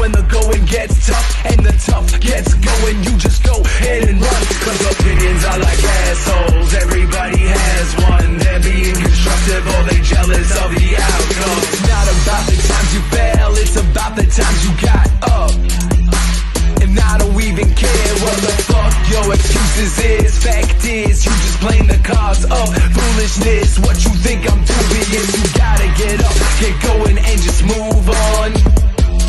when the going gets tough and the tough gets going, you just go ahead and run. Cause opinions are like assholes, everybody has one. They're being constructive or they jealous of the outcome. It's not about the times you fail, it's about the times you got up. And I don't even care what the fuck your excuses is. Fact is, you just playing the cards of foolishness. What you think I'm dubious, you gotta get up, get going and just move on.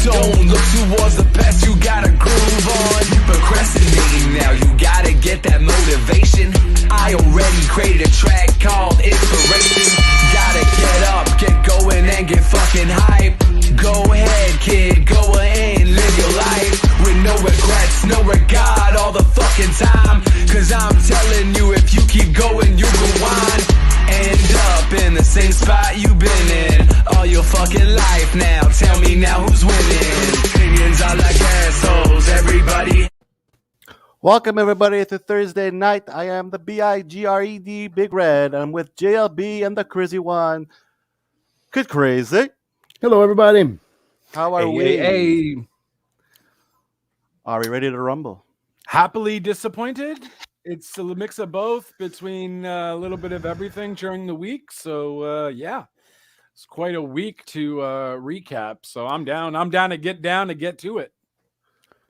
Don't look towards the past, you gotta groove on. You procrastinating now, you gotta get that motivation. I already created a track called Inspiration. Gotta get up, get going and get fucking hype. Go ahead kid, go ahead and live your life with no regrets, no regard all the fucking time. Cause I'm telling you, if you keep going, you go on. End up in the same spot you've been in all your fucking life now. Tell me now who's winning. Opinions are like assholes, everybody. Welcome everybody to Thursday night. I am the BIGRED Big Red. I'm with JLB and the Crazy One. Good Crazy. Hello, everybody. How are we? Hey. Are we ready to rumble? Happily disappointed. It's a mix of both between a little bit of everything during the week. So, yeah, it's quite a week to recap. So I'm down. I'm down to get to it.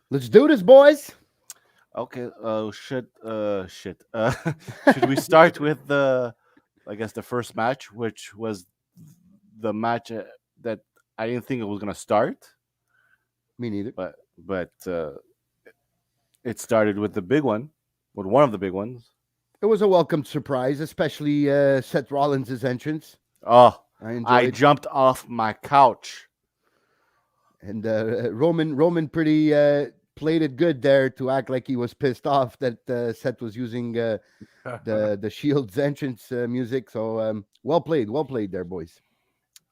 Let's do this, boys. Okay. Oh, shit. Should we start with the first match, which was the match that I didn't think it was going to start? Me neither. But it started with the big one. With one of the big ones. It was a welcome surprise, especially Seth Rollins' entrance. Oh, I jumped off my couch. And Roman pretty played it good there to act like he was pissed off that Seth was using the Shield's entrance music. So well played there, boys.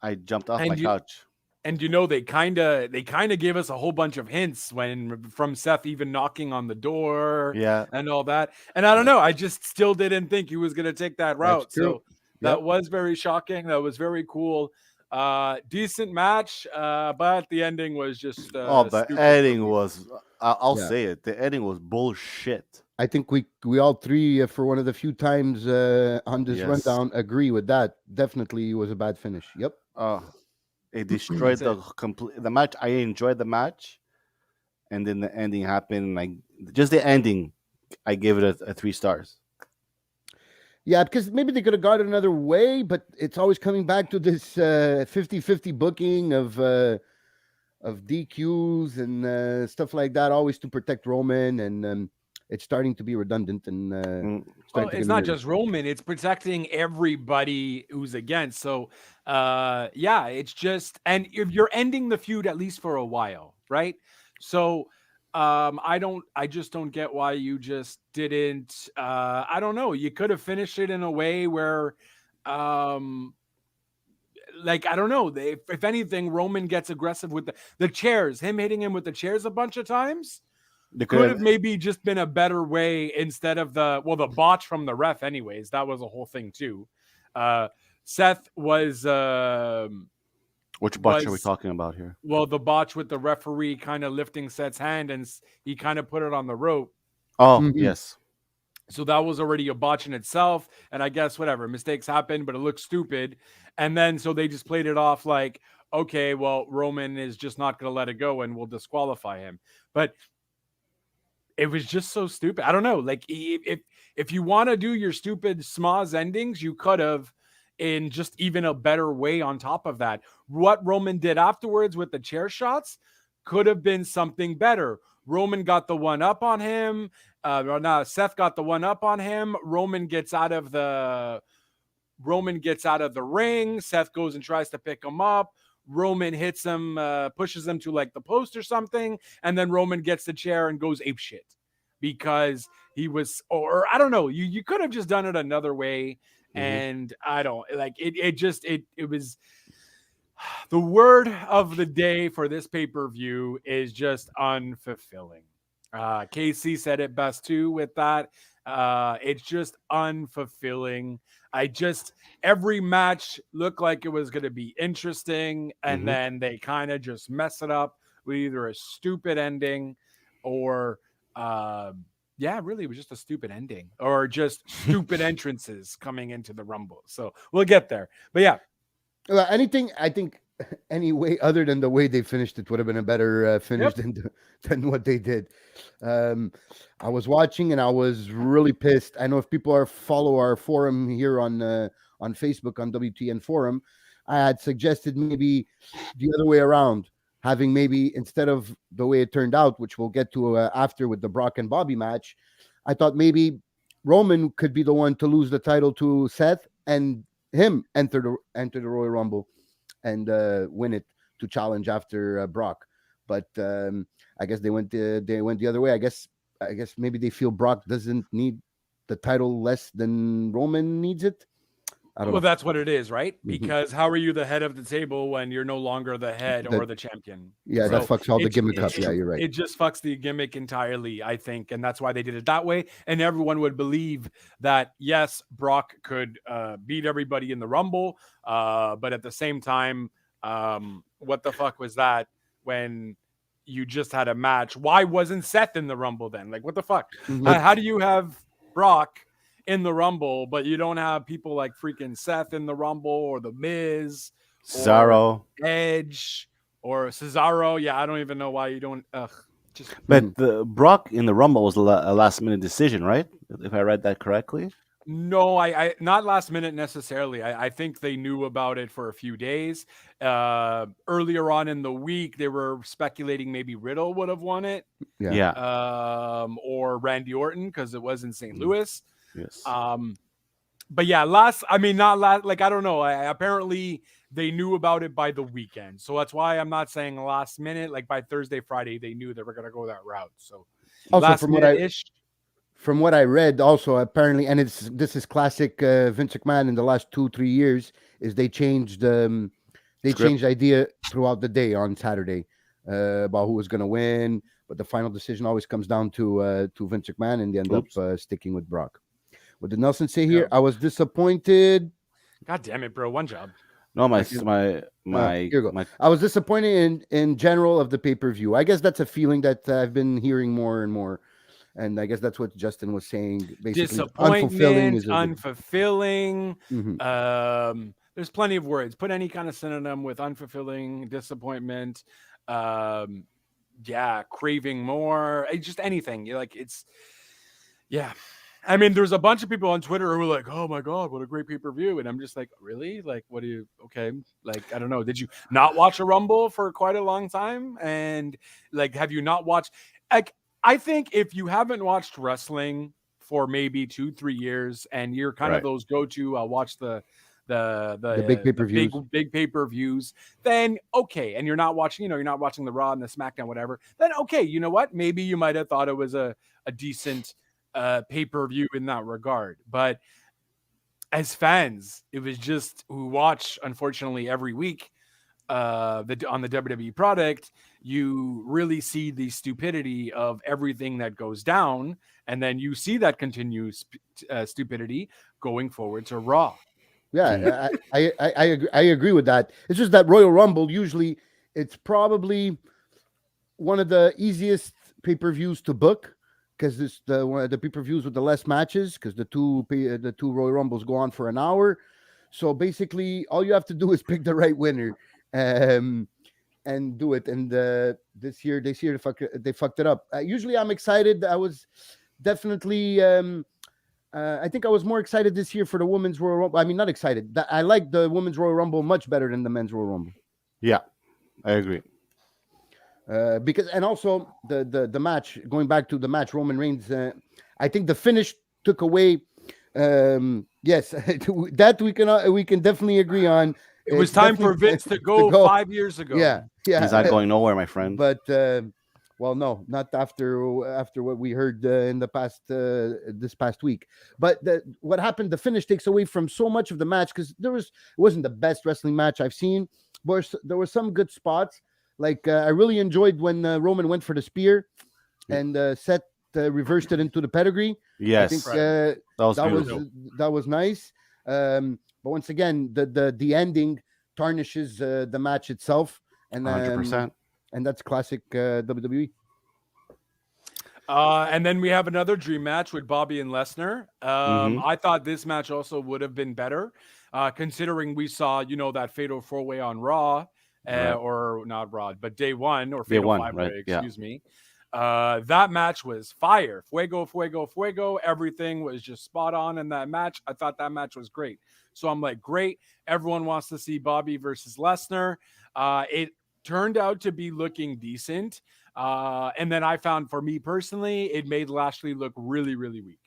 I jumped off my couch. And they kind of gave us a whole bunch of hints from Seth even knocking on the door, and all that. And I don't know, I just still didn't think he was going to take that route. So that was very shocking. That was very cool. Decent match, but the ending was just. The ending was. I'll say it. The ending was bullshit. I think we all three, for one of the few times on this rundown, agree with that. Definitely, it was a bad finish. Yep. It destroyed the match. I enjoyed the match, and then the ending happened. Just the ending, I gave it a 3 stars. Yeah, because maybe they could have got it another way, but it's always coming back to this 50-50 booking of DQs and stuff like that, always to protect Roman, and it's starting to be redundant. And it's not just Roman; it's protecting everybody who's against. So, it's just, and if you're ending the feud at least for a while, right? So, I just don't get why you just didn't. I don't know. You could have finished it in a way where, I don't know. If anything, Roman gets aggressive with the chairs. Him hitting him with the chairs a bunch of times. Could have maybe just been a better way instead of the botch from the ref. Anyways, that was a whole thing too. Seth was. Which botch are we talking about here? Well, the botch with the referee kind of lifting Seth's hand and he kind of put it on the rope. Oh, yes. So that was already a botch in itself. And I guess whatever, mistakes happen, but it looks stupid. And then so they just played it off like, okay, well, Roman is just not going to let it go and we'll disqualify him. But it was just so stupid. I don't know. Like if you want to do your stupid schmoz endings, you could have in just even a better way on top of that. What Roman did afterwards with the chair shots could have been something better. Roman got the one up on him. Seth got the one up on him. Roman gets out of the ring. Seth goes and tries to pick him up. Roman hits him, pushes him to like the post or something, and then Roman gets the chair and goes apeshit because he was, or I don't know. You could have just done it another way, and I don't like it. It was the word of the day for this pay-per-view is just unfulfilling. KC said it best too with that. It's just unfulfilling. Every match looked like it was going to be interesting, and then they kind of just mess it up with either a stupid ending or yeah, really, it was just a stupid ending or just stupid entrances coming into the Rumble. So we'll get there. But yeah, Well, anything, I think, any way other than the way they finished it would have been a better finish than what they did. I was watching and I was really pissed. I know if people follow our forum here on Facebook on WTN forum, I had suggested maybe the other way around, having maybe instead of the way it turned out, which we'll get to after with the Brock and Bobby match. I thought maybe Roman could be the one to lose the title to Seth and him enter the Royal Rumble and win it to challenge after Brock. But I guess they went the other way. I guess maybe they feel Brock doesn't need the title less than Roman needs it. I don't know. well, that's what it is, right? Because how are you the head of the table when you're no longer the head or the champion? Yeah, that fucks all the gimmick up. Yeah, you're right. It just fucks the gimmick entirely, I think, and that's why they did it that way. And everyone would believe that yes, Brock could beat everybody in the Rumble, but at the same time, what the fuck was that when you just had a match? Why wasn't Seth in the Rumble then? Like, what the fuck? How do you have Brock in the Rumble, but you don't have people like freaking Seth in the Rumble or The Miz, Cesaro, Edge, or Cesaro? Yeah, I don't even know why you don't. But the Brock in the Rumble was a last minute decision, right? If I read that correctly. No, I not last minute necessarily. I think they knew about it for a few days. Earlier on in the week, they were speculating maybe Riddle would have won it. Yeah. Or Randy Orton because it was in St. Louis. Yes. But yeah, like I don't know. Apparently they knew about it by the weekend, so that's why I'm not saying last minute. Like by Thursday, Friday, they knew they were gonna go that route. So Also, last minute-ish. From what I read, also apparently, and this is classic Vince McMahon in the last 2-3 years, is they changed changed idea throughout the day on Saturday about who was going to win, but the final decision always comes down to Vince McMahon, and they end up sticking with Brock. What did Nelson say here? I was disappointed. God damn it, bro! One job. No, my here you go. I was disappointed in general of the pay-per-view. I guess that's a feeling that I've been hearing more and more. And I guess that's what Justin was saying. Basically, disappointment, unfulfilling. There's plenty of words. Put any kind of synonym with unfulfilling, disappointment. Craving more. Just anything. You're like I mean, there's a bunch of people on Twitter who are like, "Oh my god, what a great pay-per-view," and I'm just like, "Really? Like, what do you? Okay, like, I don't know. Did you not watch a Rumble for quite a long time? And like, have you not watched like?" I think if you haven't watched wrestling for maybe 2-3 years and you're kind of those go-to, watch the big pay-per-views, big pay-per-views, then okay. And you're not watching, you're not watching the Raw and the SmackDown, whatever. Then okay, you know what? Maybe you might have thought it was a decent pay-per-view in that regard. But as fans, it was just who watch, unfortunately, every week on the WWE product, you really see the stupidity of everything that goes down, and then you see that continuous stupidity going forward to Raw. Yeah, I agree with that. It's just that Royal Rumble usually it's probably one of the easiest pay-per-views to book because it's one of the pay-per-views with the less matches because the two Royal Rumbles go on for an hour. So basically, all you have to do is pick the right winner. And do it. And this year they fucked it up. Usually I'm excited. I was definitely I think I was more excited this year for the women's Royal Rumble. I mean, not excited. I like the women's Royal Rumble much better than the men's Royal Rumble. Yeah, I agree. Because and also the match, going back to the match, Roman Reigns, I think the finish took away yes, that we can definitely agree on. It was time for Vince to go 5 years ago. Yeah. He's not going nowhere, my friend. But well, no, not after what we heard in the past this past week. But what happened? The finish takes away from so much of the match because it wasn't the best wrestling match I've seen, but there were some good spots. Like I really enjoyed when Roman went for the spear, and Seth reversed it into the pedigree. Yes, I think that was nice. But once again, the ending tarnishes the match itself, and 100%. and that's classic WWE. And then we have another dream match with Bobby and Lesnar. Mhm. I thought this match also would have been better, considering we saw, that fatal 4-way on Raw, Right. or not Raw, but day one, or Day fatal one, 5-way, right, yeah. excuse me. That match was fire. Fuego, fuego, fuego. Everything was just spot on in that match. I thought that match was great. So I'm like, great. Everyone wants to see Bobby versus Lesnar. It turned out to be looking decent. And then I found, for me personally, it made Lashley look really, really weak.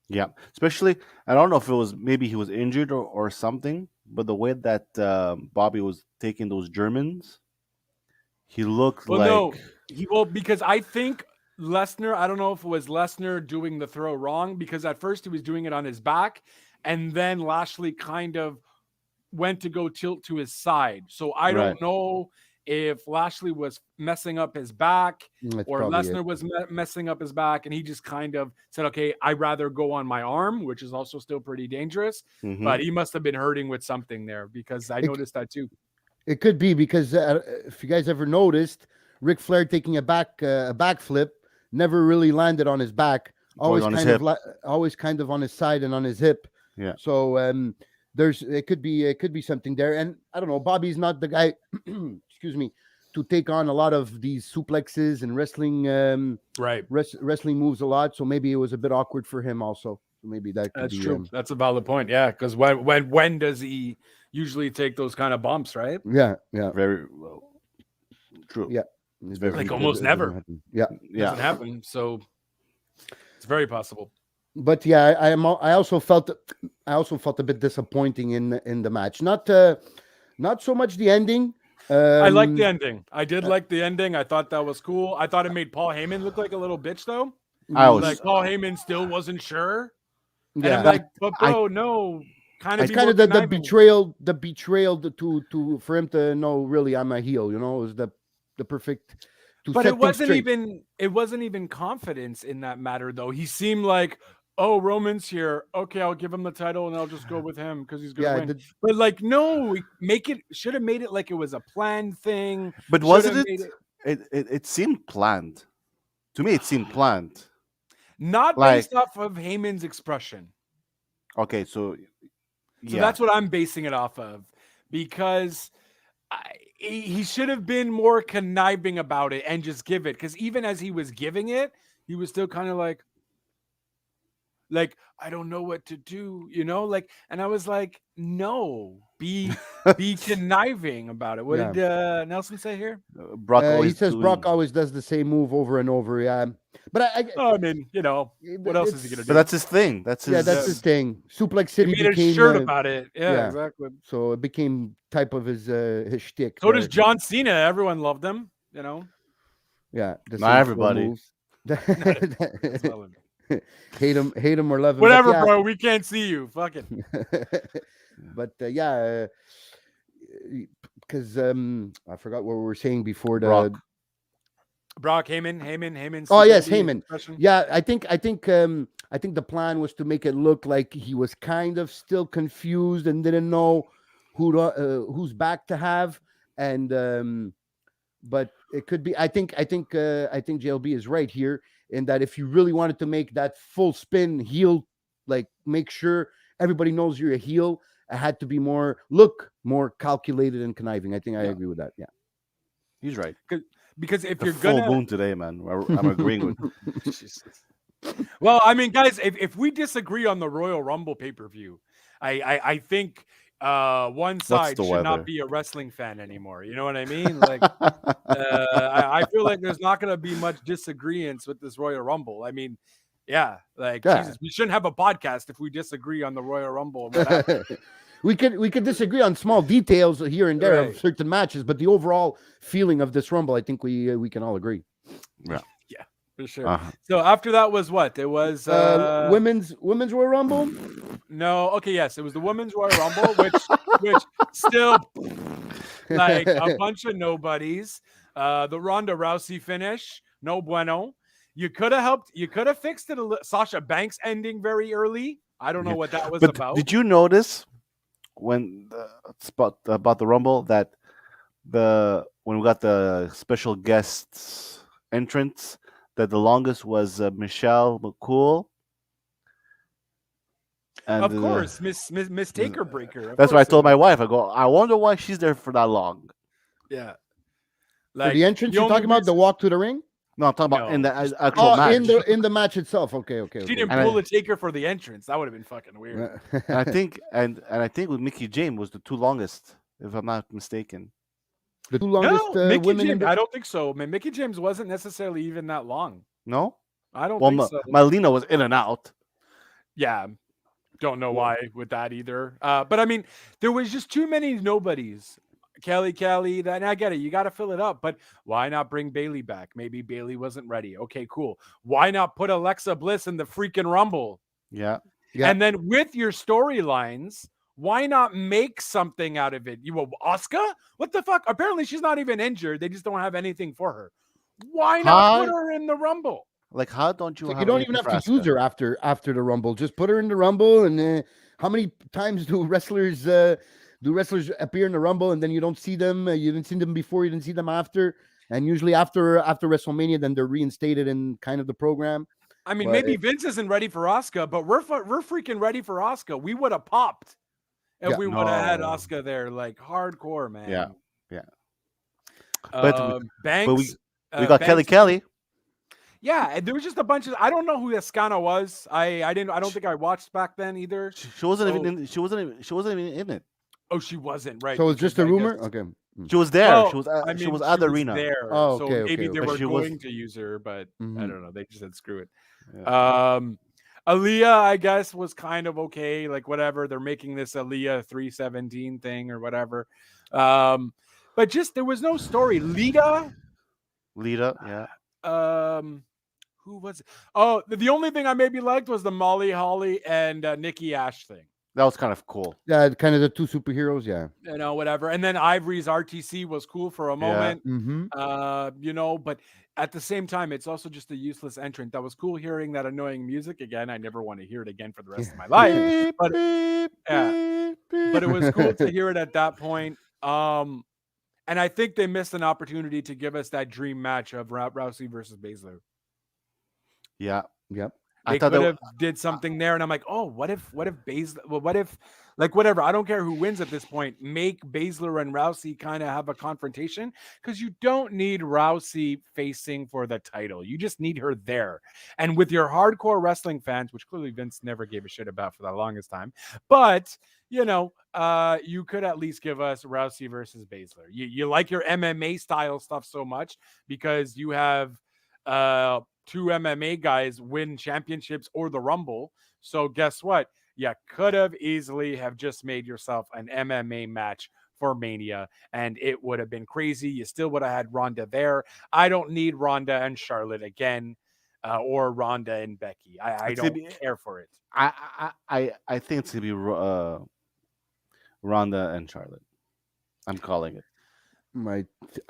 Yeah, especially I don't know if it was maybe he was injured or something, but the way that Bobby was taking those Germans, he looked Well, like no, because I think Lesnar, I don't know if it was Lesnar doing the throw wrong, because at first he was doing it on his back, and then Lashley kind of went to go tilt to his side. So I Right. don't know if Lashley was messing up his back, That's or probably Lesnar it. was messing up his back, and he just kind of said, okay, I'd rather go on my arm, which is also still pretty dangerous. Mhm. But he must have been hurting with something there, because I It- noticed that too. It could be because if you guys ever noticed, Ric Flair taking a backflip never really landed on his back. Always on his kind of hip. always kind of on his side and on his hip. Yeah. So it could be something there. And I don't know, Bobby's not the guy excuse me, to take on a lot of these suplexes and wrestling Right. wrestling moves a lot. So maybe it was a bit awkward for him also. So maybe that could That's be true. That's a valid point. Yeah, because when does he usually take those kind of bumps, right? yeah. Very well, true. Yeah. It's very Like true. almost It doesn't never. happen. Yeah. Doesn't happen. So it's very possible. But yeah, I also felt a bit disappointing in the match. Not so much the ending. I like the ending. I did like the ending. I thought that was cool. I thought it made Paul Heyman look like a little bitch, though. I was Like Paul Heyman still wasn't sure. And Yeah, I'm like, but bro, no. Kind of it's kind of the betrayal to for him to know really I'm a heel. It was the perfect. But it wasn't even confidence in that matter, though. He seemed like, oh, Roman's here. Okay, I'll give him the title and I'll just go with him because he's gonna win. But like, no, should have made it like it was a planned thing. But wasn't it? It seemed planned. To me, it seemed planned. Not based off of Heyman's expression. Okay, so that's what I'm basing it off of, because he should have been more conniving about it and just give it. Because even as he was giving it, he was still kind of like, I don't know what to do, and I was like, no, be conniving about it. What did Nelson say here? Brock he says Brock always does the same move over and over. Yeah, but I mean, what else is he gonna do? But that's his thing. That's his thing. Suplex City he made became a shirt about it. Yeah, exactly. So it became type of his shtick. So does John Cena. Everyone loved him. Yeah, not everybody. hate him or love him. Whatever, bro. We can't see you. Fuck it. But because I forgot what we were saying before the Brock Heyman. Oh yes, Heyman. Yeah, I think the plan was to make it look like he was kind of still confused and didn't know who's back to have, and but it could be. I think JLB is right here in that if you really wanted to make that full spin heel, like make sure everybody knows you're a heel, it had to be more calculated and conniving. I think I agree with that. Yeah, he's right. Because if you're full moon today, man, I'm agreeing with. Well, I mean, guys, if we disagree on the Royal Rumble pay-per-view, I think one side should not be a wrestling fan anymore. You know what I mean? Like, I feel like there's not going to be much disagreements with this Royal Rumble. I mean, Jesus, we shouldn't have a podcast if we disagree on the Royal Rumble. We could disagree on small details here and there of certain matches, but the overall feeling of this Rumble, I think we can all agree. Yeah. For sure. So after that was what? It was women's Royal Rumble? No, okay, yes, it was the women's Royal Rumble, which still like a bunch of nobodies. The Ronda Rousey finish, no bueno. You could have fixed it. Sasha Banks ending very early. I don't know what that was about. Did you notice when about the Rumble that the when we got the special guests entrance, that the longest was Michelle McCool. And Of course, Miss Taker Breaker. Of that's what I course it told my was. wife. I go, I wonder why she's there for that long. Yeah. For the entrance, you're only talking about the reason- walk to the ring? No, I'm talking about in No. the actual Oh, match. in the match itself. Okay. She didn't And I- pull the Taker for the entrance. That would have been fucking weird. And I think I think with Mickey James was the two longest, if I'm not mistaken. the two longest No, Mickey women in James. I the. don't think so. I mean, Mickey James wasn't necessarily even that long. No? I don't Well, think so. Melina was in and out. Yeah, don't know why with that either. But I mean, there was just too many nobodies. Kelly, that, and I get it. You got to fill it up. But why not bring Bailey back? Maybe Bailey wasn't ready. Okay, cool. Why not put Alexa Bliss in the freaking Rumble? Yeah. Yeah. And then with your storylines, why not make something out of it? Asuka? What the fuck? Apparently she's not even injured. They just don't have anything for her. Why not put her in the Rumble? Like, how don't you? Like, have you don't anything even for have to use Asuka? her after the Rumble. Just put her in the Rumble, and how many times do wrestlers appear in the Rumble and then you don't see them? You didn't see them before, you didn't see them after, and usually after WrestleMania, then they're reinstated in kind of the program. I mean, But maybe Vince isn't ready for Asuka, but we're freaking ready for Asuka. We would have popped if Yeah. we would have had No. Asuka there, like hardcore, man. Yeah. But Banks. we got Banks- Kelly. Yeah, and there was just a bunch of. I don't know who Escana was. I don't think I watched back then either. She wasn't So- even in. She wasn't even in it. Oh, she wasn't right. So it's just because a I rumor. guess- Okay. She was there. Well, she was. I She mean, was at the arena. There, Oh, so okay, maybe okay, they okay. were She was- going to use her, but I Mhm. don't know. They just said screw it. Yeah. Aaliyah, I guess, was kind of okay. Like whatever, they're making this Aaliyah 317 thing or whatever. But just there was no story. Lita, Lita. Yeah. who was it? Oh, the only thing I maybe liked was the Molly Holly and Nikki Ash thing. That was kind of cool. Yeah, kind of the two superheroes. Yeah. You know, whatever. And then Ivory's RTC was cool for a moment. Mm-hmm. But at the same time, it's also just a useless entrant. That was cool hearing that annoying music again. I never want to hear it again for the rest of my life. But but it was cool to hear it at that point. And I think they missed an opportunity to give us that dream match of Rousey versus Baszler. Yeah. Yep. They could have did something there, and I'm like, oh, what if Baszler? Well, what if, like, whatever? I don't care who wins at this point. Make Baszler and Rousey kind of have a confrontation because you don't need Rousey facing for the title. You just need her there. And with your hardcore wrestling fans, which clearly Vince never gave a shit about for the longest time, but you could at least give us Rousey versus Baszler. You like your MMA style stuff so much because you have two MMA guys win championships or the Rumble. So guess what? You could have easily have just made yourself an MMA match for Mania, and it would have been crazy. You still would have had Ronda there. I don't need Ronda and Charlotte again, or Ronda and Becky. I don't care for it. I think it's gonna be Ronda and Charlotte. I'm calling it.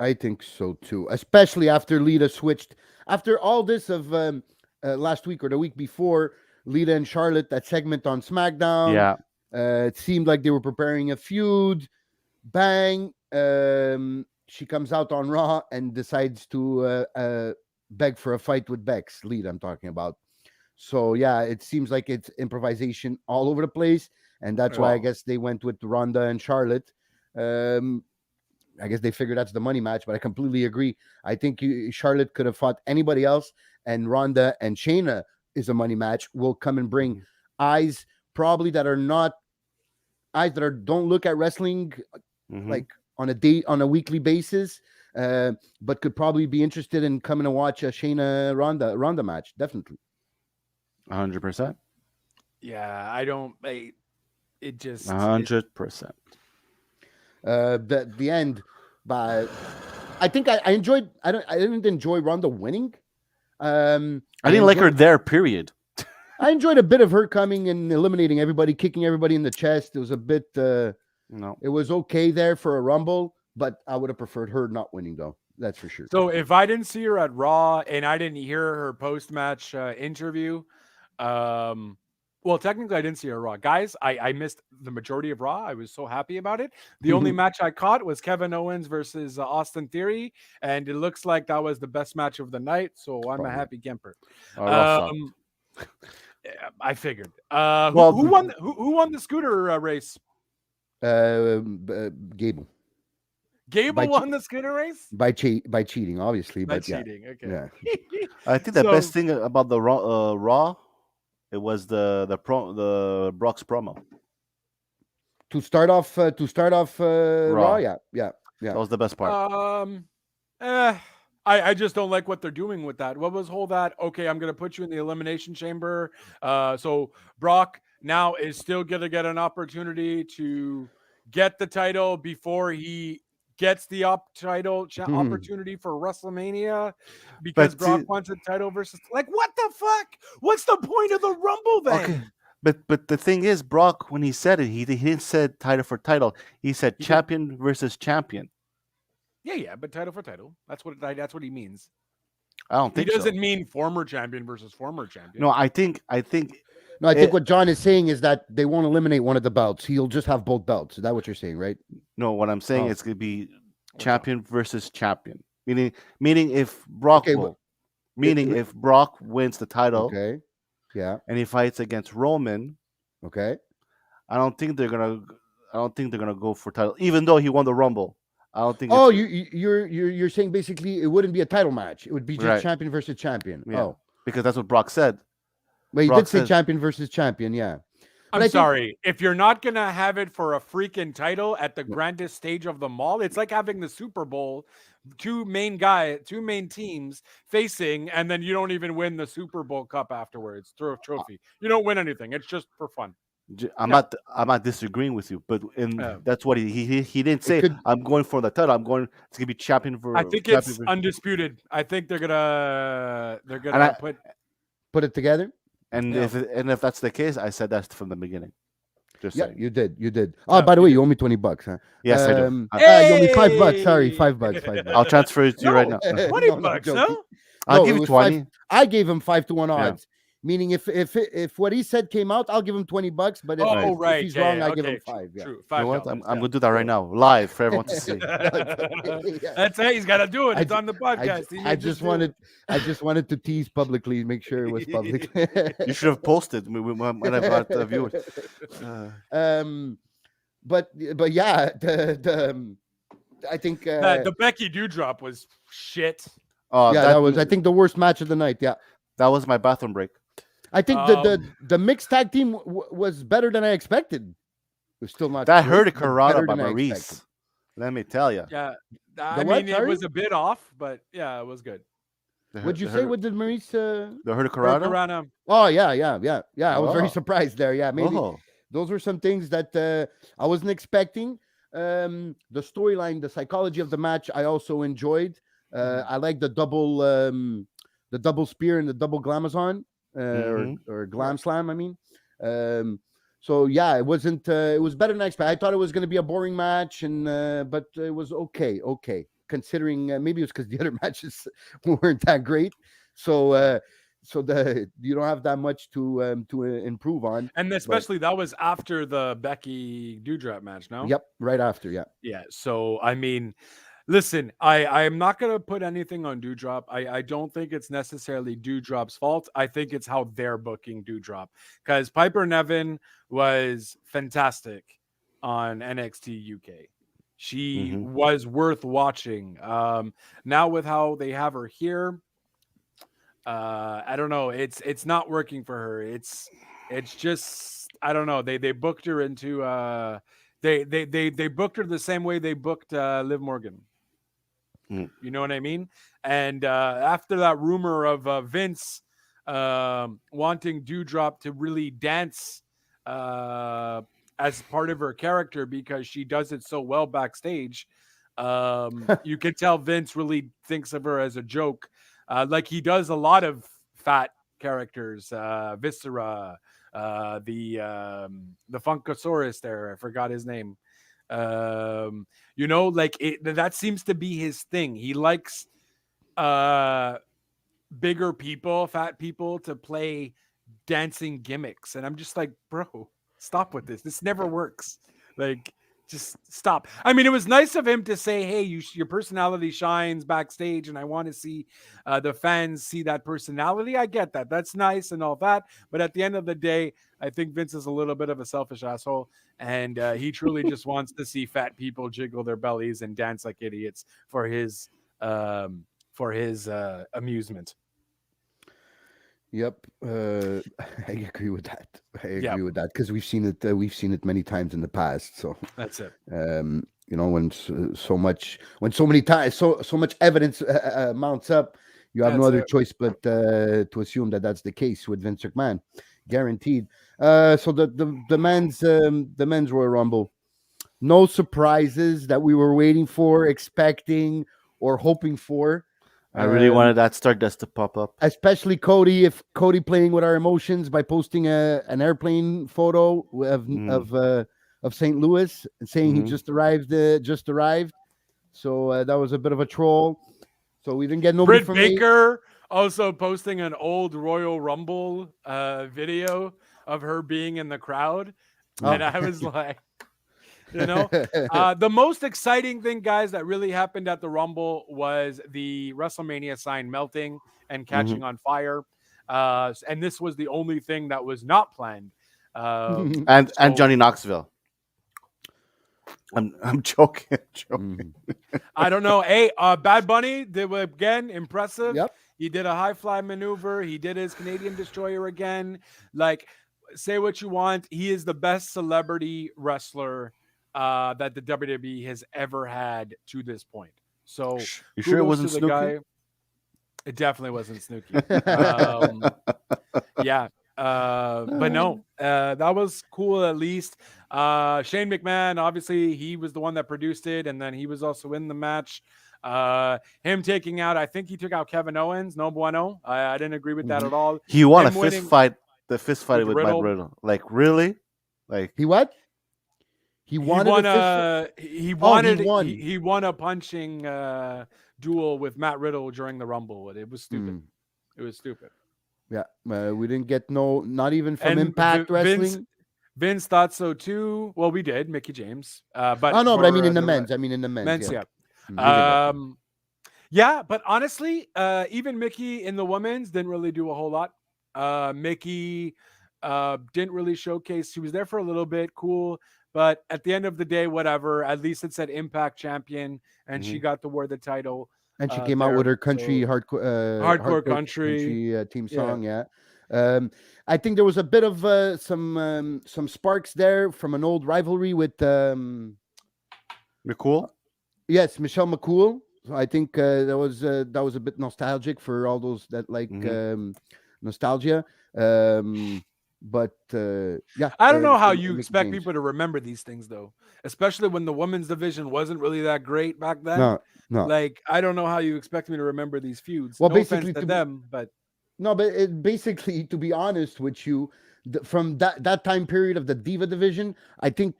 I think so too, especially after Lita switched. After all this of last week or the week before, Lita and Charlotte, that segment on SmackDown. Yeah. It seemed like they were preparing a feud. Bang. She comes out on Raw and decides to beg for a fight with Bex. Lita, I'm talking about. So, yeah, it seems like it's improvisation all over the place. And that's why I guess they went with Ronda and Charlotte. I guess they figured that's the money match, but I completely agree. I think Charlotte could have fought anybody else, and Ronda and Shayna is a money match. Will come and bring eyes probably that are not eyes that don't look at wrestling like on a weekly basis, but could probably be interested in coming to watch a Shayna Ronda match. Definitely, 100%. Yeah, I don't. It just 100%. The end, but I think I enjoyed. I didn't enjoy Ronda winning. I didn't like her there. Period. I enjoyed a bit of her coming and eliminating everybody, kicking everybody in the chest. It was a bit. No, it was okay there for a Rumble, but I would have preferred her not winning, though. That's for sure. So if I didn't see her at Raw and I didn't hear her post-match interview, Well, technically, I didn't see a Raw. Guys, I missed the majority of Raw. I was so happy about it. The only match I caught was Kevin Owens versus Austin Theory, and it looks like that was the best match of the night. So I'm a Probably. happy camper. Raw sucked. Yeah, I figured. Well, who won? Who won the scooter race? Gable Gable won the scooter race by cheating, obviously, by but yeah, cheating. Okay. yeah. I think the So- best thing about the Raw, it was the Brock's promo. To start off, Raw, yeah. That was the best part. I just don't like what they're doing with that. What was whole that? Okay, I'm gonna put you in the elimination chamber. So Brock now is still gonna get an opportunity to get the title before he gets the opportunity for WrestleMania because But Brock see- wants a title versus like what the fuck? What's the point of the Rumble then? Okay. But the thing is, Brock, when he said it, he didn't said title for title. He said He did. champion versus champion. Yeah, but title for title. That's what he means. I don't He think doesn't so. mean former champion versus former champion. No, I think No, I think Eh, what John is saying is that they won't eliminate one of the belts. He'll just have both belts. Is that what you're saying, right? no. What I'm saying Oh. it's gonna be champion versus champion. Meaning if Brock Okay, will, meaning if Brock wins the title Okay. Yeah. and he fights against Roman, Okay. I don't think they're gonna go for title, even though he won the Rumble. I don't think. Oh, it's- you're saying basically it wouldn't be a title match. It would be just Right. champion versus champion. Yeah. Oh, because that's what Brock said. but he Brock did say says- champion versus champion. Yeah. But I'm I think- sorry. If you're not gonna have it for a freaking title at the grandest stage of the mall, it's like having the Super Bowl, two main teams facing, and then you don't even win the Super Bowl cup afterwards through a trophy. You don't win anything. It's just for fun. I'm not disagreeing with you, but Yeah. that's what he didn't say. could- I'm going for the title. It's gonna be champion for. I think champion it's for- undisputed. I think they're gonna I- put. Put it together. and yeah. if that's the case, I said that from the beginning. Just Yeah, saying. you did. You did. Oh, Yeah, by the you way, did. you owe me $20, huh? Yes, I do. You owe me $5. Sorry, Hey! $5. $5. I'll transfer it to you right now. No, 20 no, bucks, joking. no? I'll No, give it you was 20. I gave him 5-1 Yeah. odds. Meaning, if what he said came out, I'll give him $20. But if, Oh, if right. he's yeah, wrong, yeah, I give him okay, 5. Yeah. True. You know what? $5. I'm gonna do that right now, live for everyone to see. Yeah. That's it. He's got to do it. I It's ju- on the podcast. He I needs to just do wanted, it. to tease publicly, make sure it was public. You should have posted when I got the viewers. But yeah, I think The Becky Dewdrop was shit. Oh, that was I think the worst match of the night. Yeah, that was my bathroom break. I think the mixed tag team was better than I expected. It was still not That great, hurt but Karada better by than I Maurice. expected. Let me tell you. Yeah. I The what, mean, it sorry? was a bit off, but yeah, it was good. What'd you say? What did Maurice? The Hurta Karada? Karana. Oh yeah. I was very Oh. surprised there. Yeah, maybe Oh, those were some things that I wasn't expecting. The storyline, the psychology of the match, I also enjoyed. I like the double spear and the double glamazon or glam slam. I mean, so yeah, it wasn't. It was better than I expected. I thought it was going to be a boring match, and but it was okay. Considering maybe it was because the other matches weren't that great. So you don't have that much to improve on. And especially that was after the Becky Dewdrop match, no? Yep, right after. Yeah. Yeah. So I mean, listen, I am not gonna put anything on Dewdrop. I don't think it's necessarily Dewdrop's fault. I think it's how they're booking Dewdrop. Because Piper Nevin was fantastic on NXT UK. She Mhm. was worth watching. Now with how they have her here, I don't know. It's not working for her. It's just I don't know. They booked her into they booked her the same way they booked Liv Morgan. Mm. You know what I mean? And after that rumor of Vince wanting Dewdrop to really dance as part of her character because she does it so well backstage, you can tell Vince really thinks of her as a joke, like he does a lot of fat characters, Viscera, the Funkasaurus there, I forgot his name. You know, like that seems to be his thing. He likes bigger people, fat people to play dancing gimmicks, and I'm just like, bro, stop with this. This never works. Like, just stop. I mean, it was nice of him to say, hey, your personality shines backstage, and I want to see the fans see that personality. I get that. That's nice and all that. But at the end of the day, I think Vince is a little bit of a selfish asshole, and he truly just wants to see fat people jiggle their bellies and dance like idiots for his amusement. Yep, I agree with that. I agree with that because we've seen it. We've seen it many times in the past. So that's it. You know, when so many times, so much evidence mounts up, you have no other choice but to assume that that's the case with Vince McMahon, guaranteed. So the men's Royal Rumble, no surprises that we were waiting for, expecting, or hoping for. I really wanted that Stardust to pop up, especially Cody. If Cody playing with our emotions by posting an airplane photo of St. Louis and saying he just arrived. So that was a bit of a troll. So we didn't get nobody Britt from Baker also posting an old Royal Rumble video of her being in the crowd, and I was like. You know, the most exciting thing, guys, that really happened at the Rumble was the WrestleMania sign melting and catching on fire. And this was the only thing that was not planned. And Johnny Knoxville. I'm joking. I don't know. Hey, Bad Bunny did again impressive. Yep. He did a high fly maneuver. He did his Canadian Destroyer again. Like, say what you want. He is the best celebrity wrestler that the WWE has ever had to this point. So you sure it wasn't Snooki? Guy. It definitely wasn't Snooki. Yeah. But no, that was cool at least. Shane McMahon, obviously, he was the one that produced it, and then he was also in the match. Him taking out, I think he took out Kevin Owens. No bueno. I didn't agree with that at all. He won a fist fight. The fist fight with Matt Riddle. Like, really? Like, he what? He won a punching duel with Matt Riddle during the Rumble. It was stupid. It was stupid. Yeah, we didn't get not even from Impact Wrestling. Vince thought so too. Well, we did, Mickey James. But but I mean in the men's. I mean in the men's. Yeah. Yeah, but honestly, even Mickey in the women's didn't really do a whole lot. Mickey didn't really showcase. She was there for a little bit, cool. But at the end of the day, whatever. At least it said Impact Champion, and she got to wear the title. And she came out with her country hardcore country team song. Yeah. I think there was a bit of some sparks there from an old rivalry with McCool. Yes, Michelle McCool. So I think that was a bit nostalgic for all those that like nostalgia. But yeah, I don't know how you expect people to remember these things, though, especially when the women's division wasn't really that great back then. No. Like, I don't know how you expect me to remember these feuds. Well, no basically, offense to them, but basically, to be honest with you, from that time period of the Diva division, I think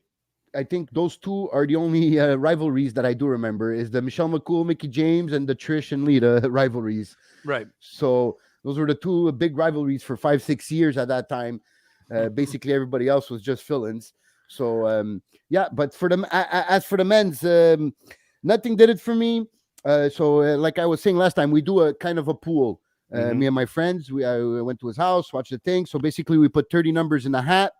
those two are the only rivalries that I do remember. Is the Michelle McCool, Mickey James, and the Trish and Lita rivalries. Right. So those were the two big rivalries for 5-6 years at that time. Basically, everybody else was just fill-ins. So yeah, but for them, as for the men's, nothing did it for me. So like I was saying last time, we do a kind of a pool. Me and my friends, I went to his house, watched the thing. So basically, we put 30 numbers in the hat,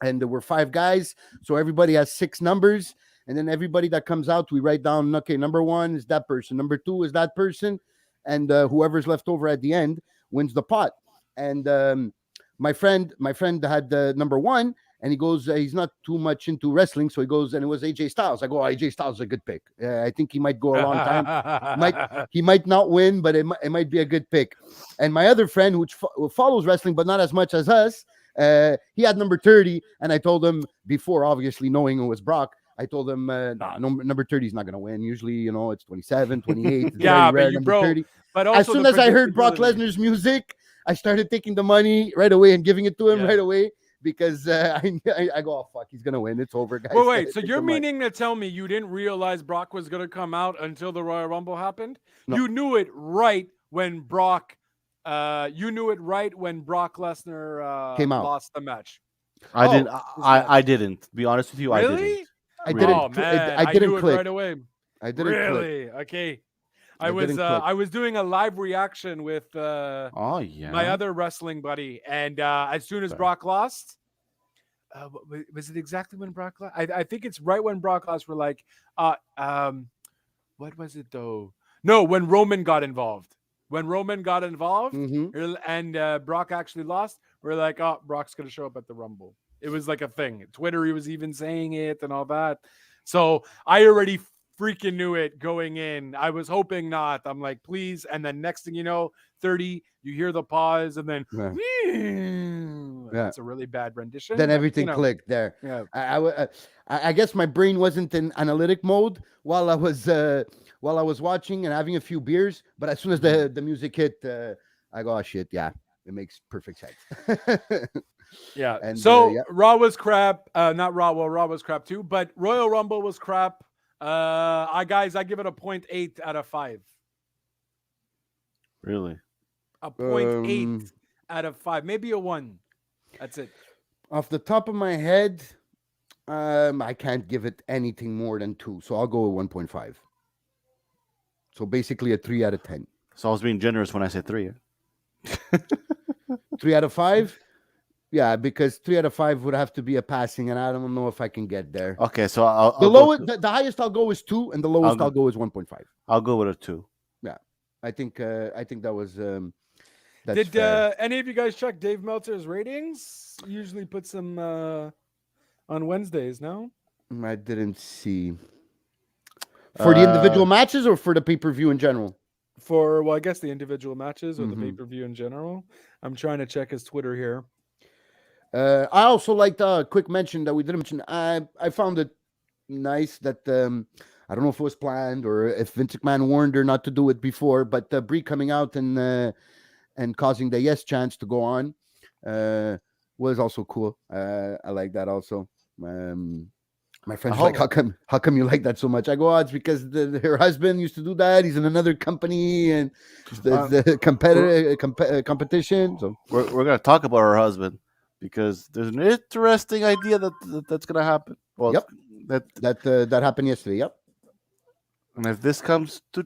and there were 5 guys. So everybody has 6 numbers, and then everybody that comes out, we write down. Okay, number 1 is that person, number 2 is that person, and whoever's left over at the end wins the pot. And my friend had number 1, and he goes, he's not too much into wrestling, so he goes, and it was AJ Styles. I go, AJ Styles is a good pick. I think he might go a long time. He might not win, but it might be a good pick. And my other friend, which follows wrestling, but not as much as us, he had number 30, and I told him before, obviously knowing it was Brock, I told him, number 30 is not going to win. Usually, it's 27, 28. It's yeah, very rare, but number 30. But also as soon as I heard Brock Lesnar's music, I started taking the money right away and giving it to him right away because I go, oh, fuck, he's going to win. It's over, guys. Well, wait, so you're meaning to tell me you didn't realize Brock was going to come out until the Royal Rumble happened? No. You knew it right when Brock You knew it right when Brock Lesnar Came out. lost the match. I didn't. this I didn't. To be honest with you, I Really? didn't. I Really. didn't. Oh man, I didn't knew click. it right away. I didn't click. Really? Okay. I didn't click. I was doing a live reaction with Oh yeah. my other wrestling buddy, and as soon as Sorry. Brock lost, was it exactly when Brock lost? I think it's right when Brock lost. We're like, what was it though? No, when Roman got involved. When Roman got involved, Mhm. and Brock actually lost, we're like, oh, Brock's gonna show up at the Rumble. It was like a thing. Twitter, he was even saying it and all that. So I already freaking knew it going in. I was hoping not. I'm like, please. And then next thing you know, 30, you hear the pause, and then that's a really bad rendition. Then but, everything clicked there. Yeah. I guess my brain wasn't in analytic mode while I was watching and having a few beers. But as soon as the music hit, I go, oh shit, yeah, it makes perfect sense. Yeah. And, so yeah. Raw was crap. Not Raw. Well, Raw was crap too. But Royal Rumble was crap. I give it a 0.8 out of 5. Really. A 0.8 out of 5. Maybe a 1. That's it. Off the top of my head, I can't give it anything more than 2, so I'll go with 1.5. So basically a 3 out of 10. So I was being generous when I said 3. 3 out of 5. Yeah, because 3 out of 5 would have to be a passing, and I don't know if I can get there. Okay, so I'll The go lowest, to- the highest I'll go is 2, and the lowest I'll go is 1.5. I'll go with a 2. I think that was. That's Did fair. any of you guys check Dave Meltzer's ratings? He usually puts them on Wednesdays. No. I didn't see for the individual matches or for the pay-per-view in general. For I guess the individual matches or the Mhm. pay-per-view in general. I'm trying to check his Twitter here. I also liked a quick mention that we didn't mention. I found it nice that I don't know if it was planned or if Vince McMahon warned her not to do it before, but Brie coming out and causing the yes chants to go on was also cool. I like that also. My friend's like, how come you like that so much? I go, oh, it's because her husband used to do that. He's in another company and the competition. So We're gonna talk about her husband because there's an interesting idea that's gonna happen. Well, Yep. that that happened yesterday. Yep. and if this comes to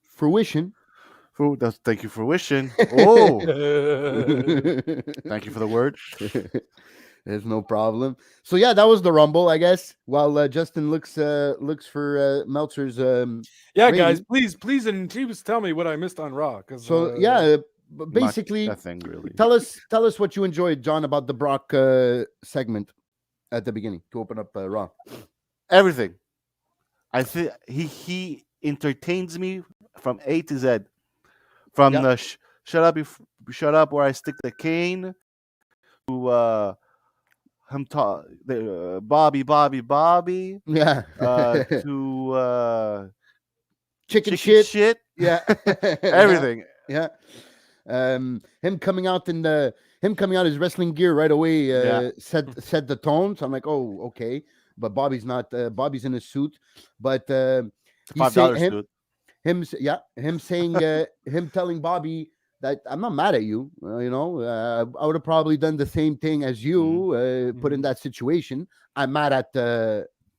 Fruition. thank you for wishing. Oh, thank you for the word. There's no problem. So yeah, that was the Rumble, I guess. While Justin looks for Meltzer's. Yeah, rating. guys, please, and please tell me what I missed on Raw. Because So yeah, basically, nothing really. tell us what you enjoyed, John, about the Brock segment at the beginning to open up Raw. Everything. I think he entertains me from A to Z. From Yep. the shut up where I stick the cane to him Bobby Yeah. to chicken chicken shit. Yeah. everything. Yeah. Him coming out his wrestling gear right away set the tone. So I'm like, oh, okay. But Bobby's not. Bobby's in a suit. But he's saying $5 suit. him saying him telling Bobby that I'm not mad at you. I would have probably done the same thing as you put in that situation. I'm mad at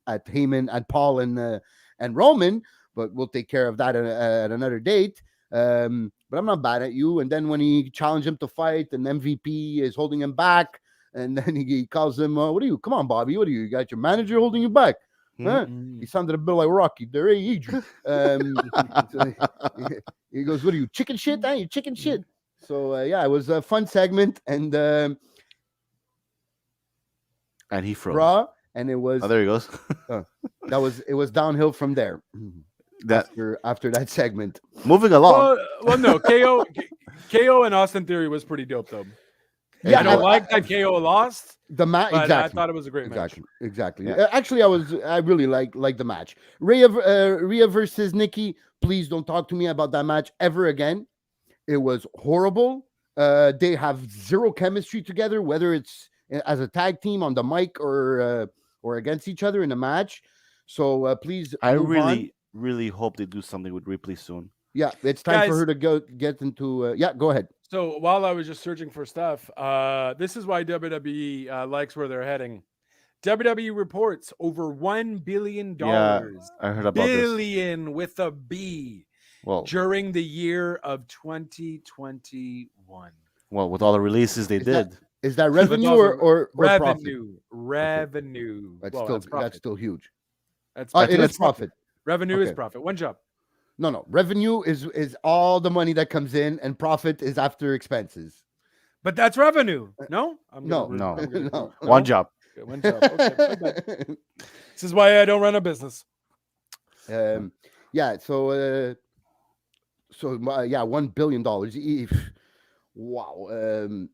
Heyman, at Paul, and Roman, but we'll take care of that at another date. But I'm not bad at you. And then when he challenged him to fight, and MVP is holding him back, and then he calls him, "What are you? Come on, Bobby. What are you? You got your manager holding you back?" Huh? He sounded a bit like Rocky. There, hey, Adrian. He goes, "What are you, chicken shit? You chicken shit." So yeah, it was a fun segment, and And he froze. Raw, and it was there he goes. it was downhill from there. That After that segment. moving along. well, no, KO and Austin Theory was pretty dope though. Yeah, I don't like that KO lost. The match, But exactly. I thought it was a great match. Exactly. Yeah. Actually, I really like the match. Rhea versus Nikki. Please don't talk to me about that match ever again. It was horrible. They have zero chemistry together, whether it's as a tag team on the mic or against each other in a match. So please, I move on. really hope they do something with Ripley soon. Yeah, it's time for Guys- her to get into. Yeah, go ahead. So while I was just searching for stuff, this is why WWE likes where they're heading. WWE reports over $1 billion. Yeah, I heard about this. Billion with a B Well, during the year of 2021. with all the releases they Is that- did. Is that revenue also or profit? Revenue. That's Well, still that's profit. that's still huge. That's I It think is that's profit. revenue is okay. profit. One job. No, revenue is all the money that comes in, and profit is after expenses. But that's revenue. No? No, No. no. One job. Okay, one job. Okay, my bad. This is why I don't run a business. Yeah. So yeah, $1 billion. Wow.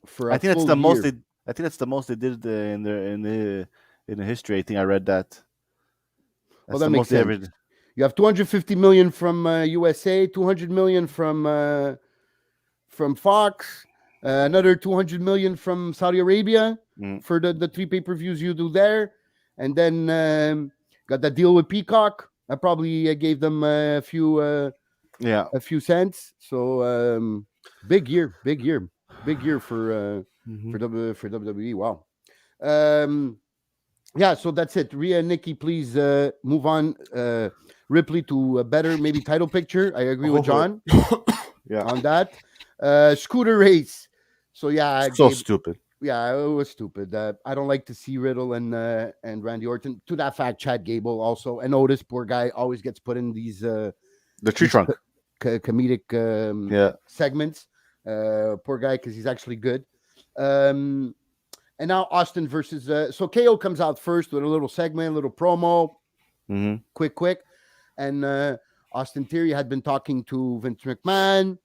For I a think that's full the most. year. I think that's the most they did in the history. I think I read that. That's that the makes most they ever sense. did. You have 250 million from USA, 200 million from Fox, another 200 million from Saudi Arabia for the 3 pay-per-views you do there, and then got that deal with Peacock. I probably gave them a few cents. So big year for WWE. Wow. Yeah, so that's it. Rhea and Nikki, please move on. Ripley to a better maybe title picture. I agree with John on that. Scooter race. So yeah, Stupid. Yeah, it was stupid. I don't like to see Riddle and Randy Orton. To that fact, Chad Gable also, and Otis, poor guy, always gets put in these The tree trunk. comedic segments. Poor guy, because he's actually good. And now Austin versus so KO comes out first with a little segment, a little promo, quick, and Austin Theory had been talking to Vince McMahon.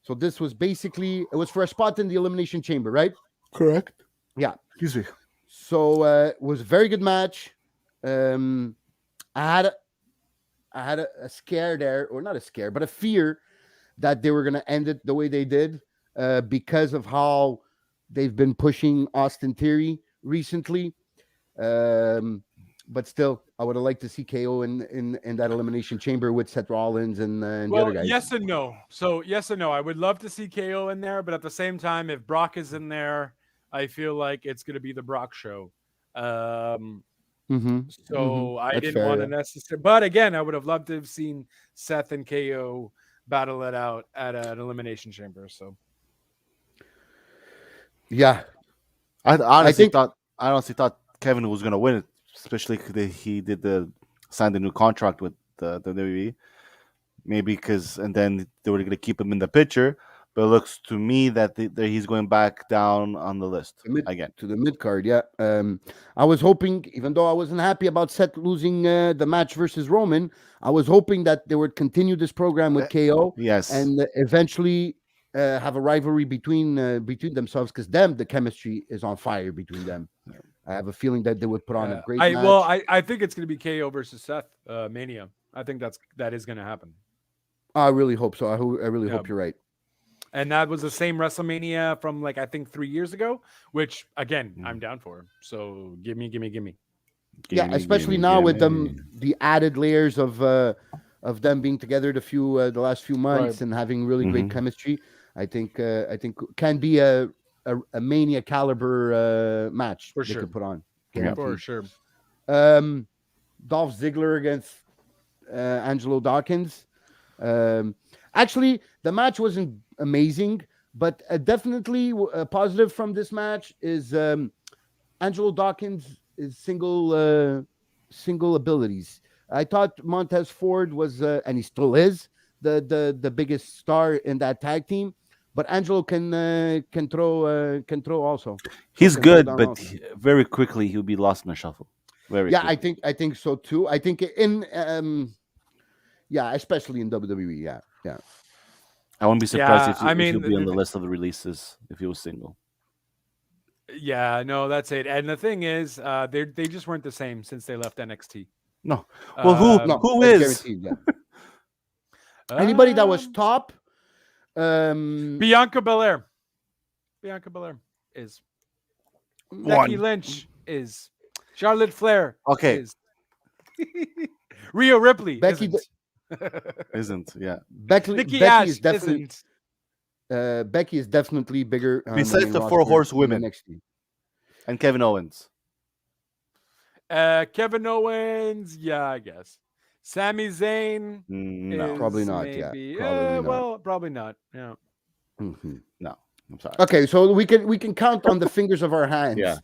So this was basically, it was for a spot in the Elimination Chamber, right? Correct. Yeah. Excuse me. So it was a very good match. I had a scare there, or not a scare, but a fear that they were going to end it the way they did because of how they've been pushing Austin Theory recently. But still, I would have liked to see KO in that Elimination Chamber with Seth Rollins and the other guys. Yes and no. So yes and no. I would love to see KO in there, but at the same time, if Brock is in there, I feel like it's going to be the Brock show. I That's didn't fair, want to necessarily, but again, I would have loved to have seen Seth and KO battle it out at an Elimination Chamber. So yeah, I honestly think- thought Kevin was gonna win it, especially because he signed a new contract with the WWE. Maybe and then they were gonna keep him in the picture. But it looks to me that he's going back down on the list again. to the mid card. Yeah, I was hoping, even though I wasn't happy about Seth losing the match versus Roman, I was hoping that they would continue this program with KO. Yes, and eventually have a rivalry between themselves, because the chemistry is on fire between them. I have a feeling that they would put on a great match. Well, I think it's going to be KO versus Seth Mania. I think that is going to happen. I really hope so. I really hope you're right. And that was the same WrestleMania from I think 3 years ago, which again I'm down for. So give me. Yeah, especially now with the added layers of them being together the last few months and having really great chemistry. I think can be a Mania caliber match For they sure. could put on. For sure. Dolph Ziggler against Angelo Dawkins. Actually, the match wasn't amazing, but definitely a positive from this match is Angelo Dawkins' single abilities. I thought Montez Ford was, and he still is, the biggest star in that tag team. But Angelo can throw also. He's Can good, throw down but also. very quickly he'll be lost in the shuffle. Yeah, quickly. I think so too. I think especially in WWE. Yeah. I wouldn't be surprised Yeah, if he'll be on the list of the releases if he was single. Yeah, no, that's it. And the thing is, they just weren't the same since they left NXT. No. Well, who that's is? guaranteed, yeah. Anybody that was top? Bianca Belair. Bianca Belair is. Becky Lynch is. Charlotte Flair Okay. is. Rhea Ripley Becky isn't. Yeah. Nikki Becky Ash is definitely isn't. Becky is definitely bigger. On Besides main the roster Four in Horsewomen. NXT. And Kevin Owens. Kevin Owens, yeah, I guess. Sami Zayn No. is Probably not, yeah. maybe, Probably not. well, probably not. Yeah. Mhm. No. I'm sorry. Okay, so we can count on the fingers of our hands. Yeah.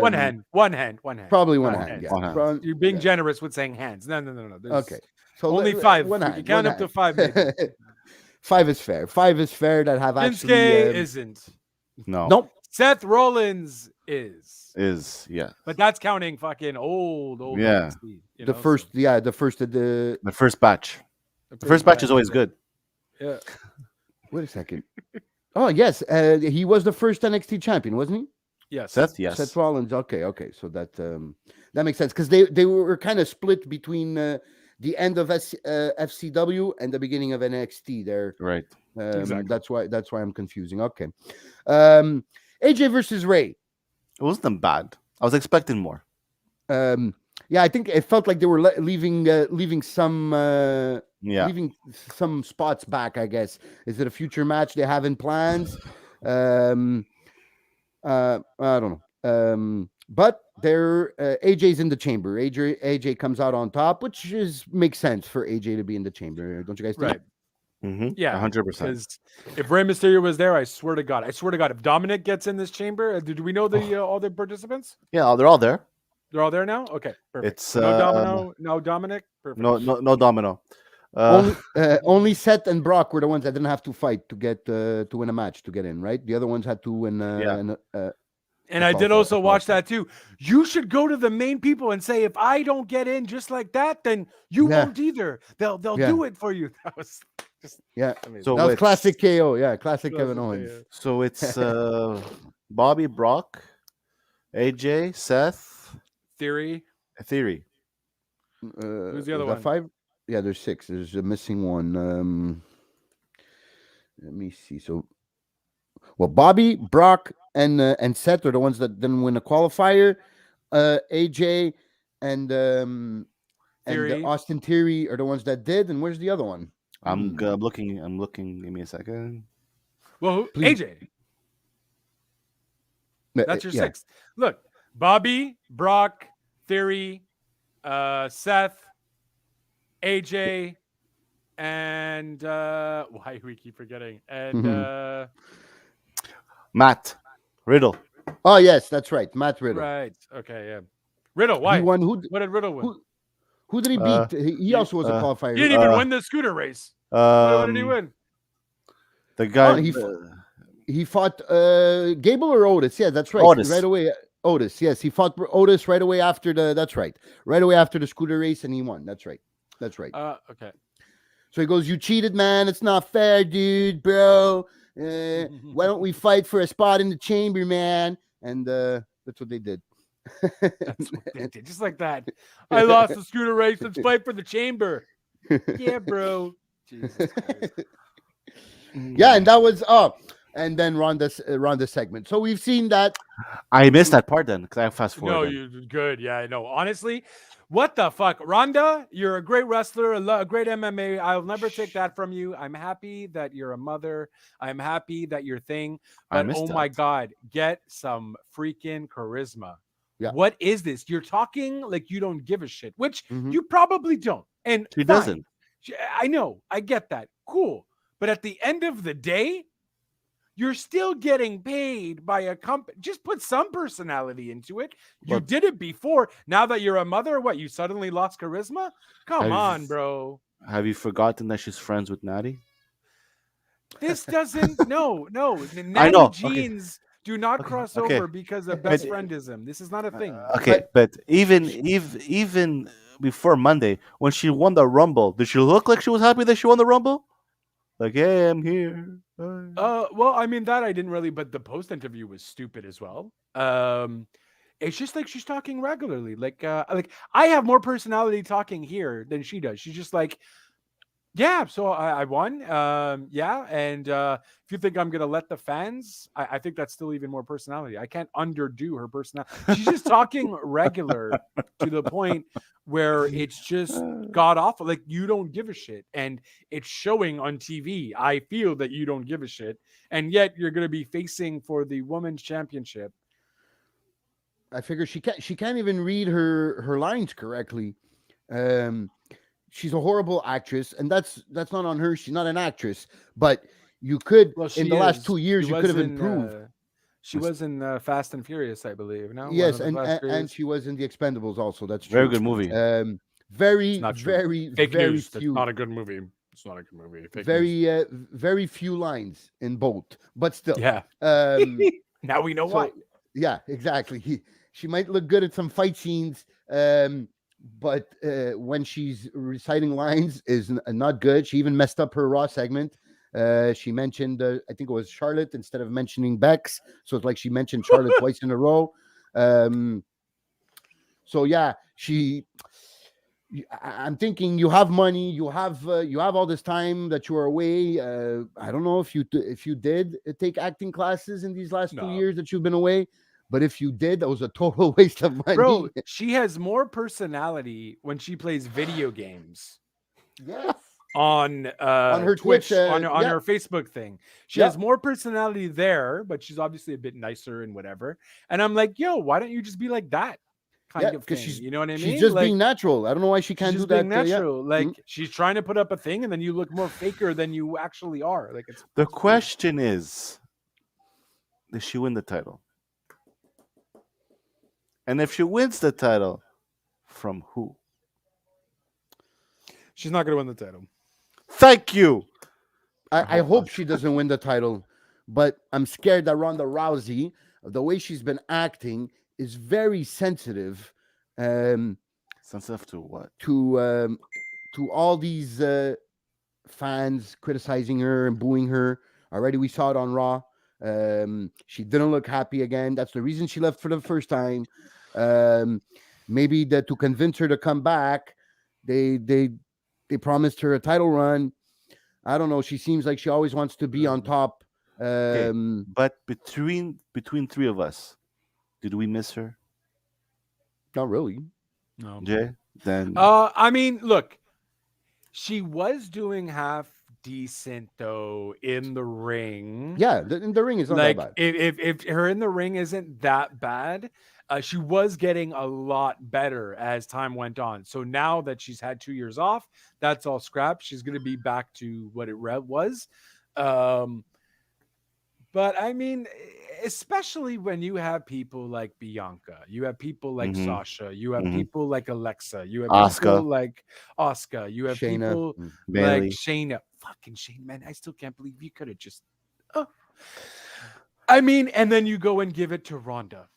One Um, hand, one hand, one hand. Probably one Not hand. hands. Yeah. One hand. From- You're being yeah. generous with saying hands. No. There's Okay. So only let- five. One We hand. can count one up to hand. five. Maybe. Five is fair. Five is fair. That have actually. Shinsuke isn't. No. Nope. Seth Rollins is. Is, yeah. But that's counting fucking old. Yeah. NXT, you The know, first, so yeah, the first of the. The first batch. The first batch is always good. Yeah. Wait a second. Oh yes, he was the first NXT champion, wasn't he? Yes. Seth, yes. Seth Rollins. Okay. So that makes sense because they were kind of split between the end of FCW and the beginning of NXT. There, Right. Exactly. That's why I'm confusing. Okay, AJ versus Ray. It wasn't bad. I was expecting more. Yeah, I think it felt like they were leaving some Yeah. leaving some spots back. I guess is it a future match they have in plans? I don't know. But they're AJ's in the chamber. AJ comes out on top, which makes sense for AJ to be in the chamber. Don't you guys think? Right. Yeah, 100%. Because if Rey Mysterio was there, I swear to God, if Dominic gets in this chamber, do we know the all the participants? Yeah, they're all there. They're all there now. Okay, perfect. It's No Domino, no Dominic. Perfect. no Domino. Only Seth and Brock were the ones that didn't have to fight to get to win a match to get in, right? The other ones had to win. And I did also watch that too. You should go to the main people and say, if I don't get in just like that, then you won't either. They'll do it for you. That was just amazing. So that was it's- classic KO. Yeah, classic Kevin Owens. So it's Bobby, Brock, AJ, Seth, Theory. Theory. Who's the other is that one? 5? Yeah, there's 6. There's a missing one. Let me see. So, well, Bobby, Brock, and Seth are the ones that didn't win a qualifier. AJ and Theory. Austin Theory are the ones that did. And where's the other one? I'm looking. Give me a second. Well, Please. AJ. That's your Yeah. 6. Look, Bobby, Brock, Theory, Seth, AJ, and why do we keep forgetting? And Matt Riddle. Oh yes, that's right, Matt Riddle. right, okay, yeah. Riddle, why? He won. What did Riddle win? Who did he Uh, beat? He also was a qualifier. He didn't even win the scooter race. What did he win? The guy. He fought Gable or Otis. Yeah, that's right. Otis. Right away. Otis. Yes, he fought Otis right away after the. That's right. Right away after the scooter race, and he won. That's right. That's right. Okay. So he goes, "You cheated, man. It's not fair, dude, bro. Why don't we fight for a spot in the chamber, man?" And that's what they did. That's what they did. Just like that. I lost the scooter race. Let's fight for the chamber. Yeah, bro. Jesus Christ. Yeah, and that was and then Ronda's segment. So we've seen that. I missed that part then because I fast forward. No, you good. Yeah, I know. Honestly, what the fuck, Ronda? You're a great wrestler, a great MMA. I'll never take that from you. I'm happy that you're a mother. I'm happy that you're thing. I But missed oh my that. god, get some freaking charisma. Yeah. What is this? You're talking like you don't give a shit, which Mhm. you probably don't. And She fine. doesn't. I know. I get that. Cool. But at the end of the day, you're still getting paid by a company. Just put some personality into it. You But- did it before. Now that you're a mother, what? You suddenly lost charisma? Come I've- on, bro. Have you forgotten that she's friends with Natty? This doesn't. No. The I natty know, okay. genes do not cross okay. over because of best friendism. This is not a thing. Okay, but even before Monday, when she won the Rumble, did she look like she was happy that she won the Rumble? Like, hey, I'm here. Well, I mean that I didn't really, but the post interview was stupid as well. It's just like she's talking regularly. Like I have more personality talking here than she does. She's just like, Yeah, so I won. Yeah, and if you think I'm gonna let the fans, I think that's still even more personality. I can't underdo her personality. She's just talking regular to the point where it's just god awful. Like you don't give a shit, and it's showing on TV. I feel that you don't give a shit, and yet you're gonna be facing for the women's championship. I figure she can't even read her lines correctly. Um, she's a horrible actress, and that's not on her. She's not an actress, but you could Well, in she the last is. 2 years She you could was have in. improved. She was in Fast and Furious, I believe. No, One Yes, of the and Fast and, Furious. and she was in the Expendables also. That's Very true. good movie. It's Very not true. very Fake very news. That's few. not a good movie. It's not a good movie. Fake news. Very few lines in both, but still. Yeah. Um, Now we know why. so yeah, exactly. She might look good at some fight scenes, but when she's reciting lines is not good. She even messed up her Raw segment. She mentioned, I think it was Charlotte instead of mentioning Bex, so it's like she mentioned Charlotte twice in a row. So yeah, I'm thinking you have money, you have all this time that you are away. I don't know if you did take acting classes in these last 2 No. years that you've been away, but if you did, that was a total waste of money. Bro, she has more personality when she plays video games Yes. on her Twitch, Twitch, on yeah. her Facebook thing. She Yeah. has more personality there, but she's obviously a bit nicer and whatever. And I'm like, yo, why don't you just be like that kind Yeah, of 'cause thing? she's- You know what I mean? She's just Like, being natural. I don't know why she she's can't do just that. being Yeah. natural. Like Mhm. she's trying to put up a thing, and then you look more faker than you actually are. Like it's The question is, does she win the title? And if she wins the title, from who? she's not gonna win the title. Thank you. I hope she doesn't win the title, but I'm scared that Ronda Rousey, the way she's been acting, is very sensitive Sensitive to what? to all these fans criticizing her and booing her. Already, we saw it on Raw. She didn't look happy again. That's the reason she left for the first time. Maybe that to convince her to come back, they promised her a title run. I don't know. She seems like she always wants to be on top. But between three of us, did we miss her, Not really. No. Jay? Then I mean, look, she was doing half decent though in the ring. Yeah, in the ring is not Like that bad. if her in the ring isn't that bad, she was getting a lot better as time went on. So now that she's had 2 years off, that's all scrapped. She's going to be back to what it was. But I mean, especially when you have people like Bianca, you have people like Mhm. Sasha, you have Mhm. people like Alexa, you have Asuka. people like Oscar, you have Shayna. people Bailey. like Shayna. Fucking Shayna, man. I still can't believe you could have just. I mean, and then you go and give it to Ronda.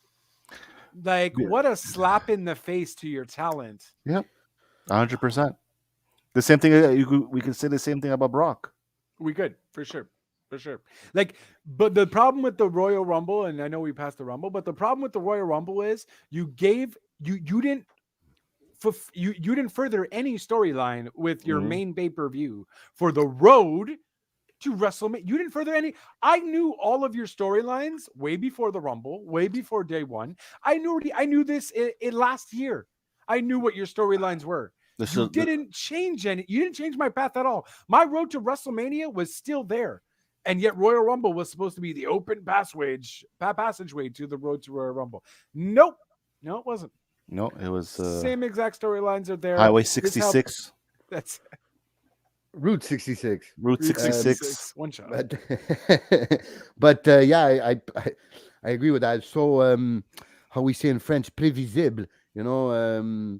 Like, Yeah. what a slap in the face to your talent. 100%. The same thing. We can say the same thing about Brock. We could, for sure. For sure. Like, but the problem with the Royal Rumble, and I know we passed the Rumble, but the problem with the Royal Rumble is you didn't further any storyline with your Mhm. main pay-per-view for the road to WrestleMania. You didn't further any. I knew all of your storylines way before the Rumble, way before day one. I knew this in last year. I knew what your storylines were. You didn't change any. You didn't change my path at all. My road to WrestleMania was still there, and yet Royal Rumble was supposed to be the open passageway to the road to Royal Rumble. Nope, no, it wasn't. No, it was Same exact storylines are there. Highway This 66, That's Route 66. Route 66. one shot. But yeah, I agree with that. So how we say in French, prévisible. You know,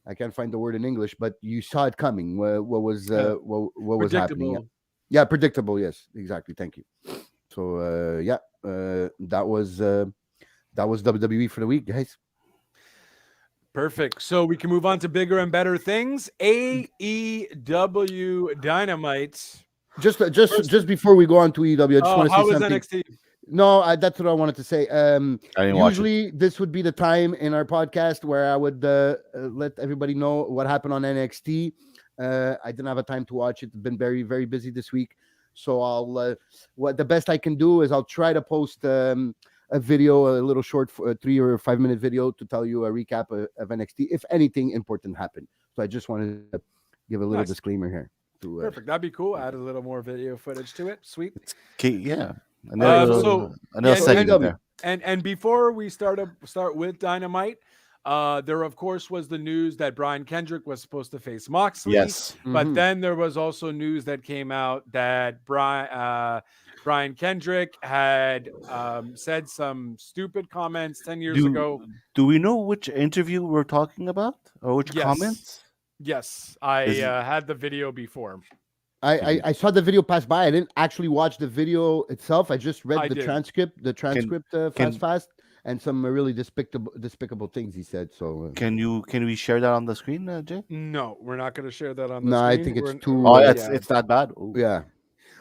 I can't find the word in English, but you saw it coming. What was what was happening? Predictable. Yeah, predictable. Yes, exactly. Thank you. So that was WWE for the week, guys. Perfect. So we can move on to bigger and better things. AEW Dynamite. Just before we go on to EW, I just want to how say was something. NXT? No, that's what I wanted to say. I didn't watch it. Usually, this would be the time in our podcast where I would let everybody know what happened on NXT. I didn't have a time to watch it. Been very, very busy this week. So I'll what the best I can do is I'll try to post a video, a little short 3 or 5 minute video to tell you a recap of NXT if anything important happened. So I just wanted to give a little Nice. disclaimer here. Perfect. That'd be cool. Add a little more video footage to it. Sweet. Okay, yeah. So- Another yeah, segment AEW. there. And before we start with Dynamite, there of course was the news that Brian Kendrick was supposed to face Moxley. Yes. But Mhm. then there was also news that came out that Brian Kendrick had said some stupid comments 10 years ago. Do we know which interview we're talking about or which Yes. comments? Yes, I Is it- had the video before. I saw the video pass by. I didn't actually watch the video itself. I just read I the did. transcript. The transcript can- fast, and some really despicable things he said. So Can we share that on the screen, Jay? No, we're not going to share that on the No, I screen. think it's We're- too- Oh, Yeah. it's that bad. Ooh. yeah.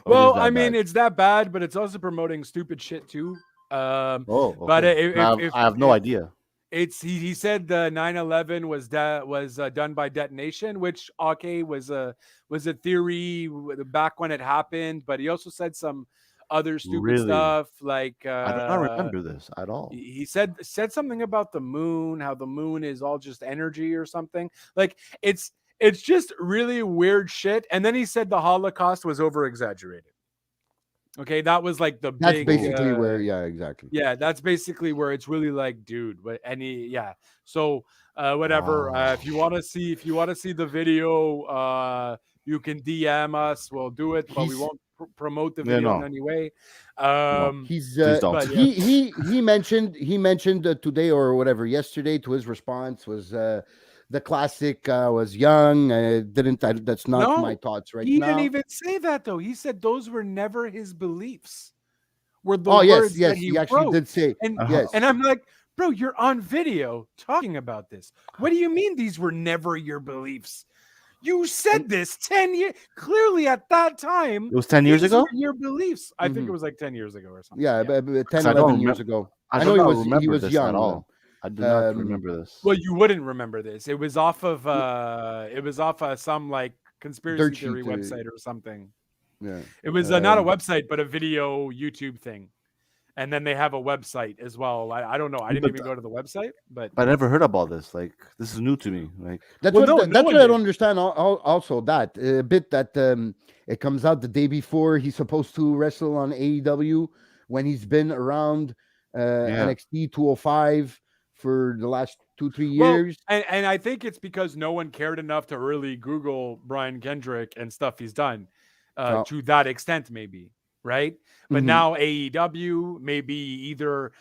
Oh, it Well, is that I mean, bad. it's that bad, but it's also promoting stupid shit too. Oh, but okay. if- I have no if- idea. It's he said the 9/11 was done by detonation, which was a theory back when it happened, but he also said some other stupid Really? stuff like I don't remember this at all. he said something about the moon, how the moon is all just energy or something. Like it's just really weird shit. And then he said the Holocaust was over exaggerated. Okay, that was like the That's big, basically where. Yeah, exactly. yeah, that's basically where it's really like, dude, but so whatever. If you want to see the video, you can DM us, we'll do it, but we He's- won't promote the Yeah, video no. in any way. He's Please don't. but, he mentioned today or whatever yesterday to his response was the classic was young. That's not No, my thoughts right he now. didn't even say that though. He said those were never his beliefs. Were the Oh yes, words yes, that he he actually wrote. did say And yes. and I'm like, bro, you're on video talking about this. What do you mean these were never your beliefs? You said this 10 years clearly at that time. It was 10 years these ago? were your beliefs. I think Mhm. it was like 10 years ago or something. Yeah, but 10, I don't 11 years remem- ago. I I do know not he remember was this young at though. all. I do not Um, remember this. Well, you wouldn't remember this. It was off of some like conspiracy Dirt theory sheet, website or something. Yeah. It was not a Um, website, but a video YouTube thing. And then they have a website as well. I don't know. I didn't But- even go to the website, but I never heard about this. Like, this is new to me. Like, That's Well, what no that's one what I did. don't understand. Also, that a bit that it comes out the day before he's supposed to wrestle on AEW when he's been around NXT 205 for the last 2-3 Well, years. and I think it's because no one cared enough to really Google Brian Kendrick and stuff he's done Oh. to that extent, maybe. Right. But Mhm. now AEW, maybe either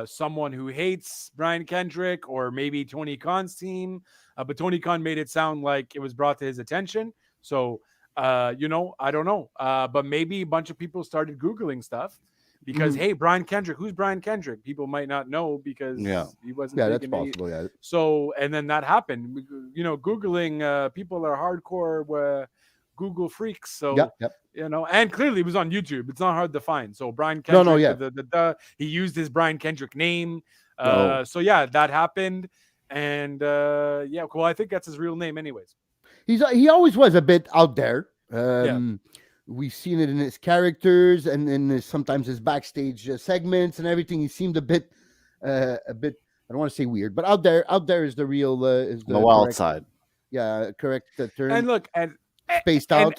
someone who hates Brian Kendrick or maybe Tony Khan's team. But Tony Khan made it sound like it was brought to his attention. So, I don't know. But maybe a bunch of people started Googling stuff because, Mhm. hey, Brian Kendrick, who's Brian Kendrick? People might not know because Yeah. he wasn't. Yeah, big that's in possible. Yeah. So, and then that happened. Googling, people are hardcore Google freaks. So, Yep. and clearly it was on YouTube. It's not hard to find. So Brian No, Kendrick, yeah. he used his Brian Kendrick name. Oh. So yeah, that happened. And well, I think that's his real name anyways. He always was a bit out there. We've seen it in his characters and in sometimes his backstage segments and everything. He seemed a bit. I don't want to say weird, but out there is the real is the wild correct, side. correct term. And look, and spaced out.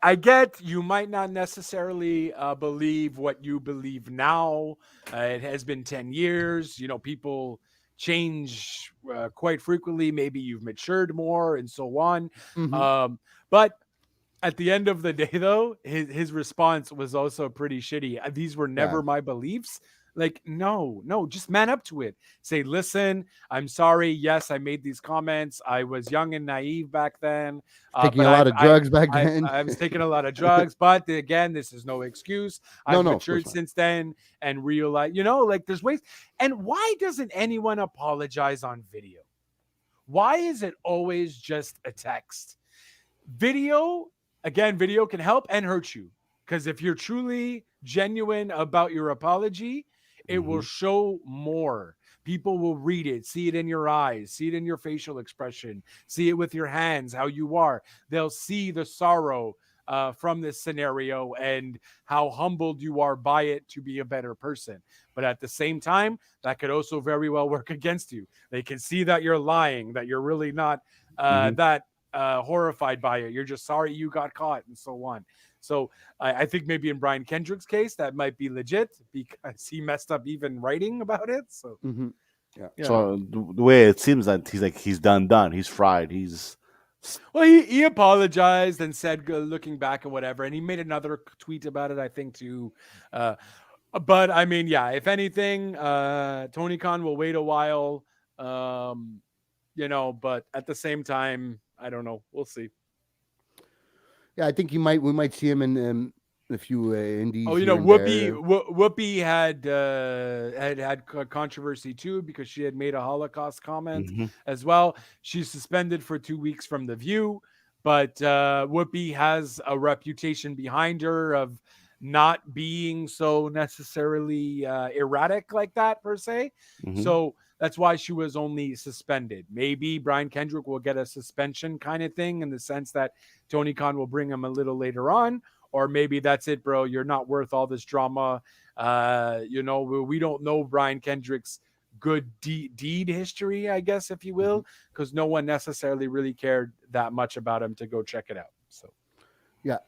I get you might not necessarily believe what you believe now. It has been 10 years. People change quite frequently. Maybe you've matured more and so on. Mhm. But at the end of the day, though, his response was also pretty shitty. These were never Yeah. my beliefs. Like, no, just man up to it. Say, listen, I'm sorry. Yes, I made these comments. I was young and naive back then. Taking but a lot of drugs back then. I was taking a lot of drugs, but again, this is no excuse. No, I've no, of matured course not. since then and realized, like there's ways. And why doesn't anyone apologize on video? Why is it always just a text? Video can help and hurt you. Because if you're truly genuine about your apology, It will show more. People will read it, see it in your eyes, see it in your facial expression, see it with your hands, how you are. They'll see the sorrow from this scenario and how humbled you are by it to be a better person. But at the same time, that could also very well work against you. They can see that you're lying, that you're really not that horrified by it. You're just sorry you got caught and so on. So I think maybe in Brian Kendrick's case, that might be legit because he messed up even writing about it. So, Yeah. So the way it seems that he's done. He's fried. Well, he apologized and said, looking back and whatever, and he made another tweet about it, I think, too. But I mean, yeah, if anything, Tony Khan will wait a while, but at the same time, I don't know. We'll see. Yeah, I think we might see him in a few indies. Oh, Whoopi had controversy too because she had made a Holocaust comment as well. She's suspended for 2 weeks from The View, but Whoopi has a reputation behind her of not being so necessarily erratic like that per se. So that's why she was only suspended. Maybe Brian Kendrick will get a suspension kind of thing in the sense that Tony Khan will bring him a little later on. Or maybe that's it, bro. You're not worth all this drama. We don't know Brian Kendrick's good deed history, I guess, if you will, because no one necessarily really cared that much about him to go check it out. So, yeah,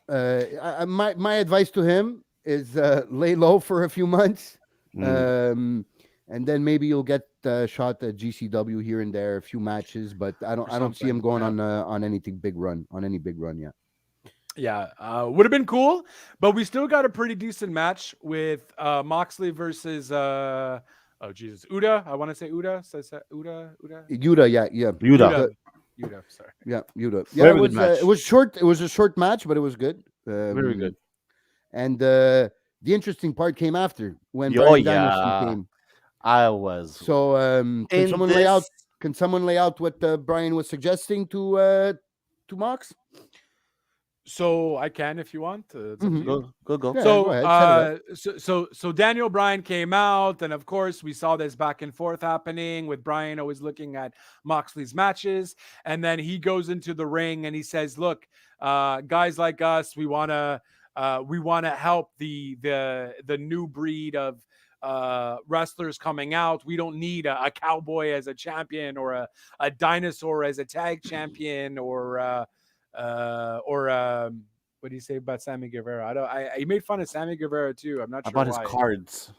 my advice to him is lay low for a few months, and then maybe you'll get shot at GCW here and there, a few matches. But I don't see him going on any big run. Yeah. Yeah, would have been cool, but we still got a pretty decent match with Moxley versus Uda. I want to say Uda. Yuta, yeah. Uda, sorry. Yeah, Uda. Yeah, it was short. It was a short match, but it was good. Very good. And the interesting part came after when Bryan Danielson came. I was. So can someone lay out what Brian was suggesting to Mox? So I can if you want. Go. Yeah, So go ahead, so Daniel Bryan came out, and of course we saw this back and forth happening with Bryan always looking at Moxley's matches, and then he goes into the ring and he says, "Look, guys like us, we want to help the new breed of wrestlers coming out. We don't need a cowboy as a champion or a dinosaur as a tag champion or what do you say about Sammy Guevara? I made fun of Sammy Guevara too. I'm not sure about why. his cards.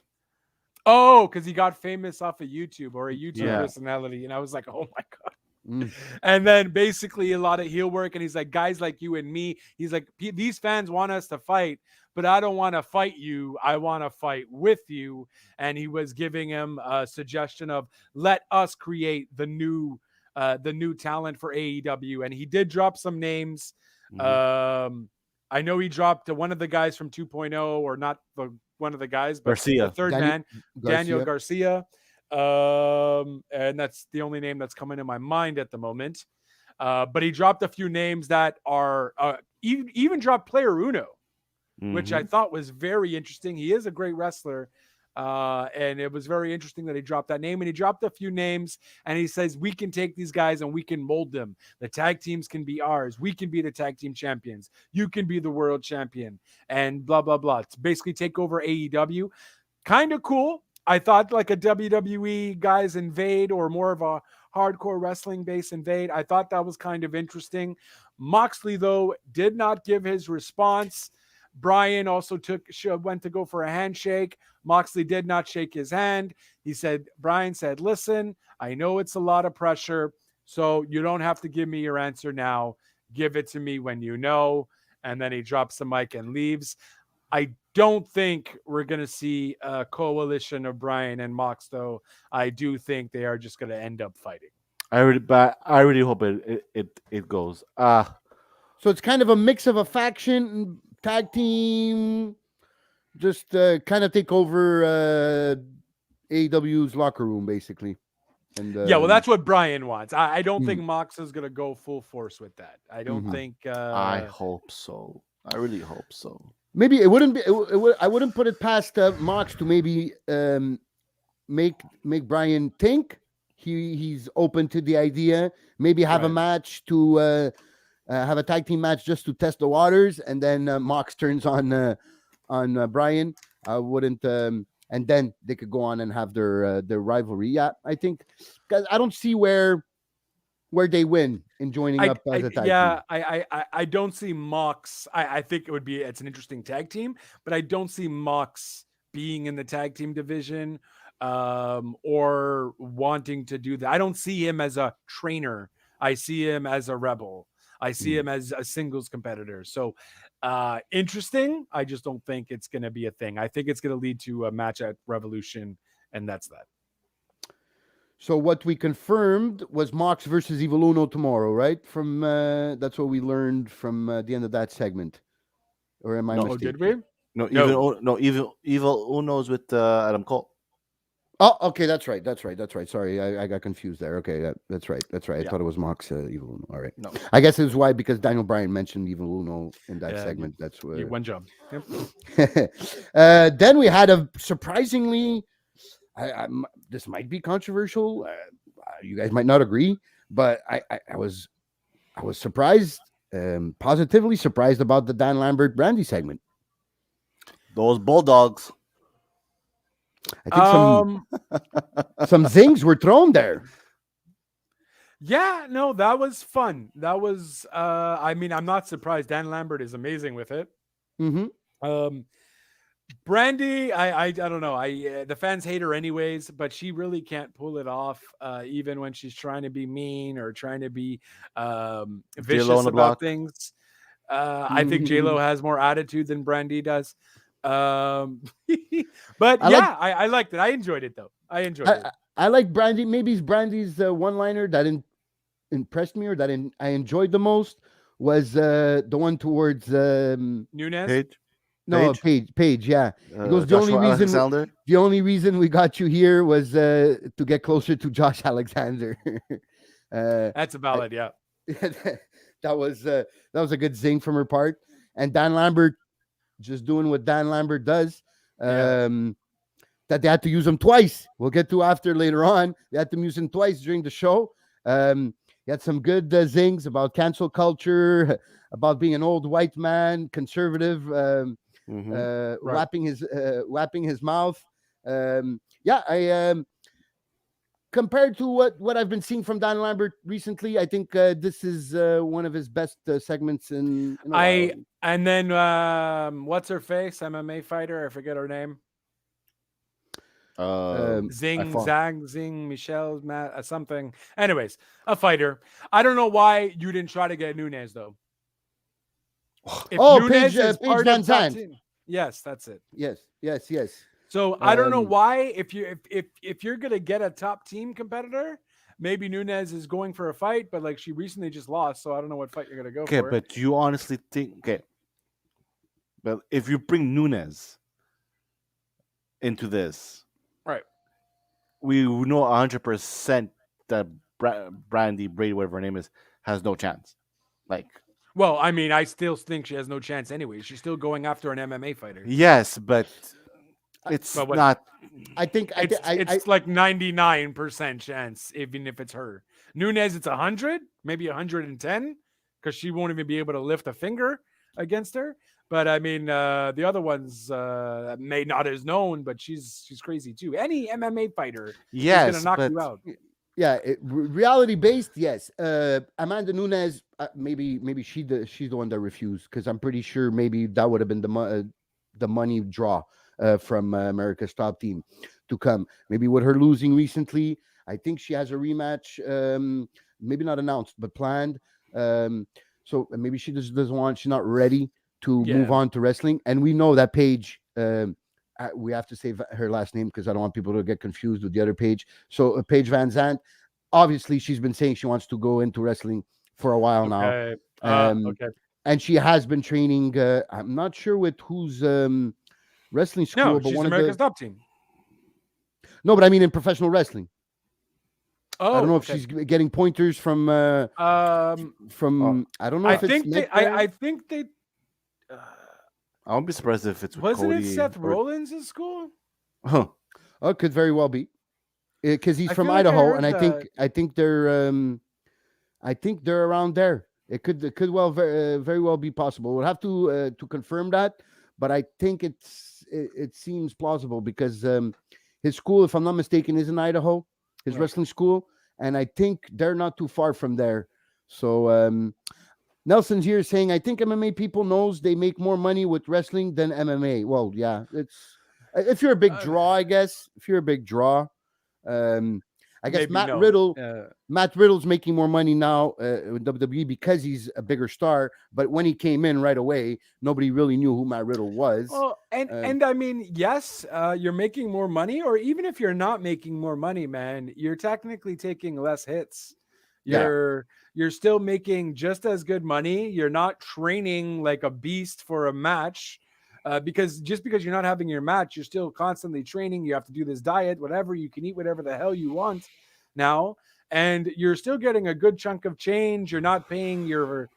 Oh, because he got famous off of YouTube or a YouTube personality, and I was like, oh my god. And then basically a lot of heel work, and he's like, guys like you and me. He's like, these fans want us to fight, but I don't want to fight you. I want to fight with you. And he was giving him a suggestion of let us create the new talent for AEW, and he did drop some names. I know he dropped one of the guys from 2.0, or not one of the guys, but Garcia. the third man, Daniel Garcia. And that's the only name that's coming to my mind at the moment. But he dropped a few names that are even dropped Player Uno, which I thought was very interesting. He is a great wrestler. And it was very interesting that he dropped that name, and he dropped a few names, and he says, we can take these guys and we can mold them. The tag teams can be ours. We can be the tag team champions. You can be the world champion, and blah, blah, blah. To basically take over AEW. Kind of cool. I thought like a WWE guys invade, or more of a hardcore wrestling base invade. I thought that was kind of interesting. Moxley, though, did not give his response. Brian also went to go for a handshake. Moxley did not shake his hand. Brian said, listen, I know it's a lot of pressure, so you don't have to give me your answer now. Give it to me when you know. And then he drops the mic and leaves. I don't think we're going to see a coalition of Brian and Mox, though. I do think they are just going to end up fighting. I really hope it goes. So it's kind of a mix of a faction, tag team, just kind of take over AEW's locker room, basically. And yeah, well, that's what Brian wants. I don't think Mox is going to go full force with that. I don't think. I hope so. I really hope so. maybe it wouldn't be. I wouldn't put it past Mox to maybe make Brian think he's open to the idea. Maybe have a Right. match to have a tag team match just to test the waters, and then Mox turns on Brian. I wouldn't. And then they could go on and have their rivalry. Yeah, I think because I don't see where they win in joining up as a tag team. I don't see Mox. I think it's an interesting tag team, but I don't see Mox being in the tag team division or wanting to do that. I don't see him as a trainer. I see him as a rebel. I see him as a singles competitor. So interesting. I just don't think it's going to be a thing. I think it's going to lead to a match at Revolution, and that's that. So what we confirmed was Mox versus Evil Uno tomorrow, right? From that's what we learned from the end of that segment. Or am I Oh, mistaken? did we? No, Evil Uno's with Adam Cole. Oh, okay, that's right. Sorry, I got confused there. Okay, that's right. I Yeah. thought it was Mox Evil Uno. All right. No. I guess it was why because Daniel Bryan mentioned Evil Uno in that Yeah, segment. That's what. One job. Yep. Then we had a surprisingly. This might be controversial. You guys might not agree, but I was surprised, positively surprised about the Dan Lambert Brandy segment. Those Bulldogs. I think some zings were thrown there. Yeah, no, that was fun. That was I mean, I'm not surprised. Dan Lambert is amazing with it. Mm-hmm. Brandy, I don't know. The fans hate her anyways, but she really can't pull it off, even when she's trying to be mean or trying to be vicious on the about block. things. I think J-Lo has more attitude than Brandy does. But I liked it. I enjoyed it though. I enjoyed it. I like Brandy. Maybe it's Brandy's one-liner that impressed me or that I enjoyed the most was the one towards Nunes. Page. No, Paige. Yeah, it goes. The only reason we got you here was to get closer to Josh Alexander. That's a valid, yeah. That was a good zing from her part, and Dan Lambert just doing what Dan Lambert does. That they had to use him twice. We'll get to after later on. They had to use him twice during the show. He had some good zings about cancel culture, about being an old white man, conservative, whapping his mouth. Compared to what I've been seeing from Dan Lambert recently, I think this is one of his best segments in a while. And then what's her face? MMA fighter, I forget her name. Zing, Michelle, Matt, something. Anyways, a fighter. I don't know why you didn't try to get Nunes though. Paige Van Zandt. Yes, that's it. Yes. So I don't know why if you're gonna get a top team competitor, maybe Nunes is going for a fight, but like she recently just lost, so I don't know what fight you're gonna go for. Okay, but you honestly think but if you bring Nunes into this, right? We know 100% that Brandy Brady, whatever her name is, has no chance. Well, I mean, I still think she has no chance anyway. She's still going after an MMA fighter. Yes, but it's not. I think it's like 99% chance, even if it's her. Nunes, it's 100, maybe 110, because she won't even be able to lift a finger against her. But I mean, the other ones may not as known, but she's crazy too. Any MMA fighter is gonna knock you out. Yeah, reality based, yes. Amanda Nunes, maybe she's the one that refused because I'm pretty sure maybe that would have been the money draw from America's Top Team to come. Maybe with her losing recently, I think she has a rematch. Maybe not announced, but planned. So maybe she just doesn't want. She's not ready to move on to wrestling, and we know that Paige. We have to say her last name because I don't want people to get confused with the other Paige. So Paige Van Zandt, obviously, she's been saying she wants to go into wrestling for a while now. And she has been training. I'm not sure with whose wrestling school, no, but she's one America's of the Top Team. No, but I mean in professional wrestling. Oh, I don't know if she's getting pointers from. I don't know. I think they. I won't be surprised if it's with Wasn't Cody it Seth or- Rollins in school? Huh. Oh, it could very well be, because he's I from feel like I Idaho, heard and I think they're around there. It could well very well be possible. We'll have to confirm that, but I think it seems plausible because his school, if I'm not mistaken, is in Idaho. His Right. wrestling school, and I think they're not too far from there. So Nelson's here saying, I think MMA people knows they make more money with wrestling than MMA. Well, yeah, it's if you're a big draw, I guess. If you're a big draw, I guess Maybe Matt no. Riddle. Uh, Matt Riddle's making more money now with WWE because he's a bigger star. But when he came in right away, nobody really knew who Matt Riddle was. Well, and I mean, yes, you're making more money, or even if you're not making more money, man, you're technically taking less hits. Yeah. You're still making just as good money. You're not training like a beast for a match. Because just because you're not having your match, you're still constantly training. You have to do this diet, whatever. You can eat whatever the hell you want now, and you're still getting a good chunk of change. You're not paying your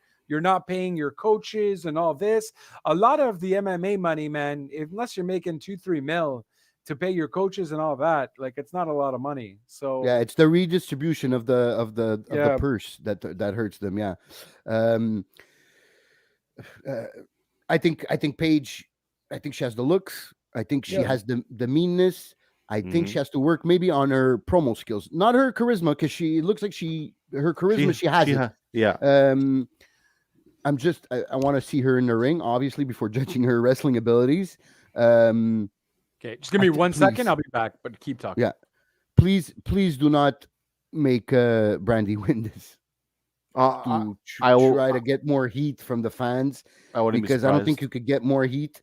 coaches and all this. A lot of the MMA money, man, unless you're making 2-3 mil to pay your coaches and all that, like it's not a lot of money. So Yeah, it's the redistribution of the Yeah. purse that hurts them. Yeah, I think Paige. I think she has the looks. I think she Yeah. has the meanness. I think Mhm. she has to work maybe on her promo skills, not her charisma, because she looks like her charisma. She has it. Yeah. I want to see her in the ring, obviously, before judging her wrestling abilities. okay, just give me I- 1 please. second. I'll be back, but keep talking. Yeah. Please do not make Brandy win this. To I will- try to get more heat from the fans, I wouldn't because be I don't think surprised. you could get more heat.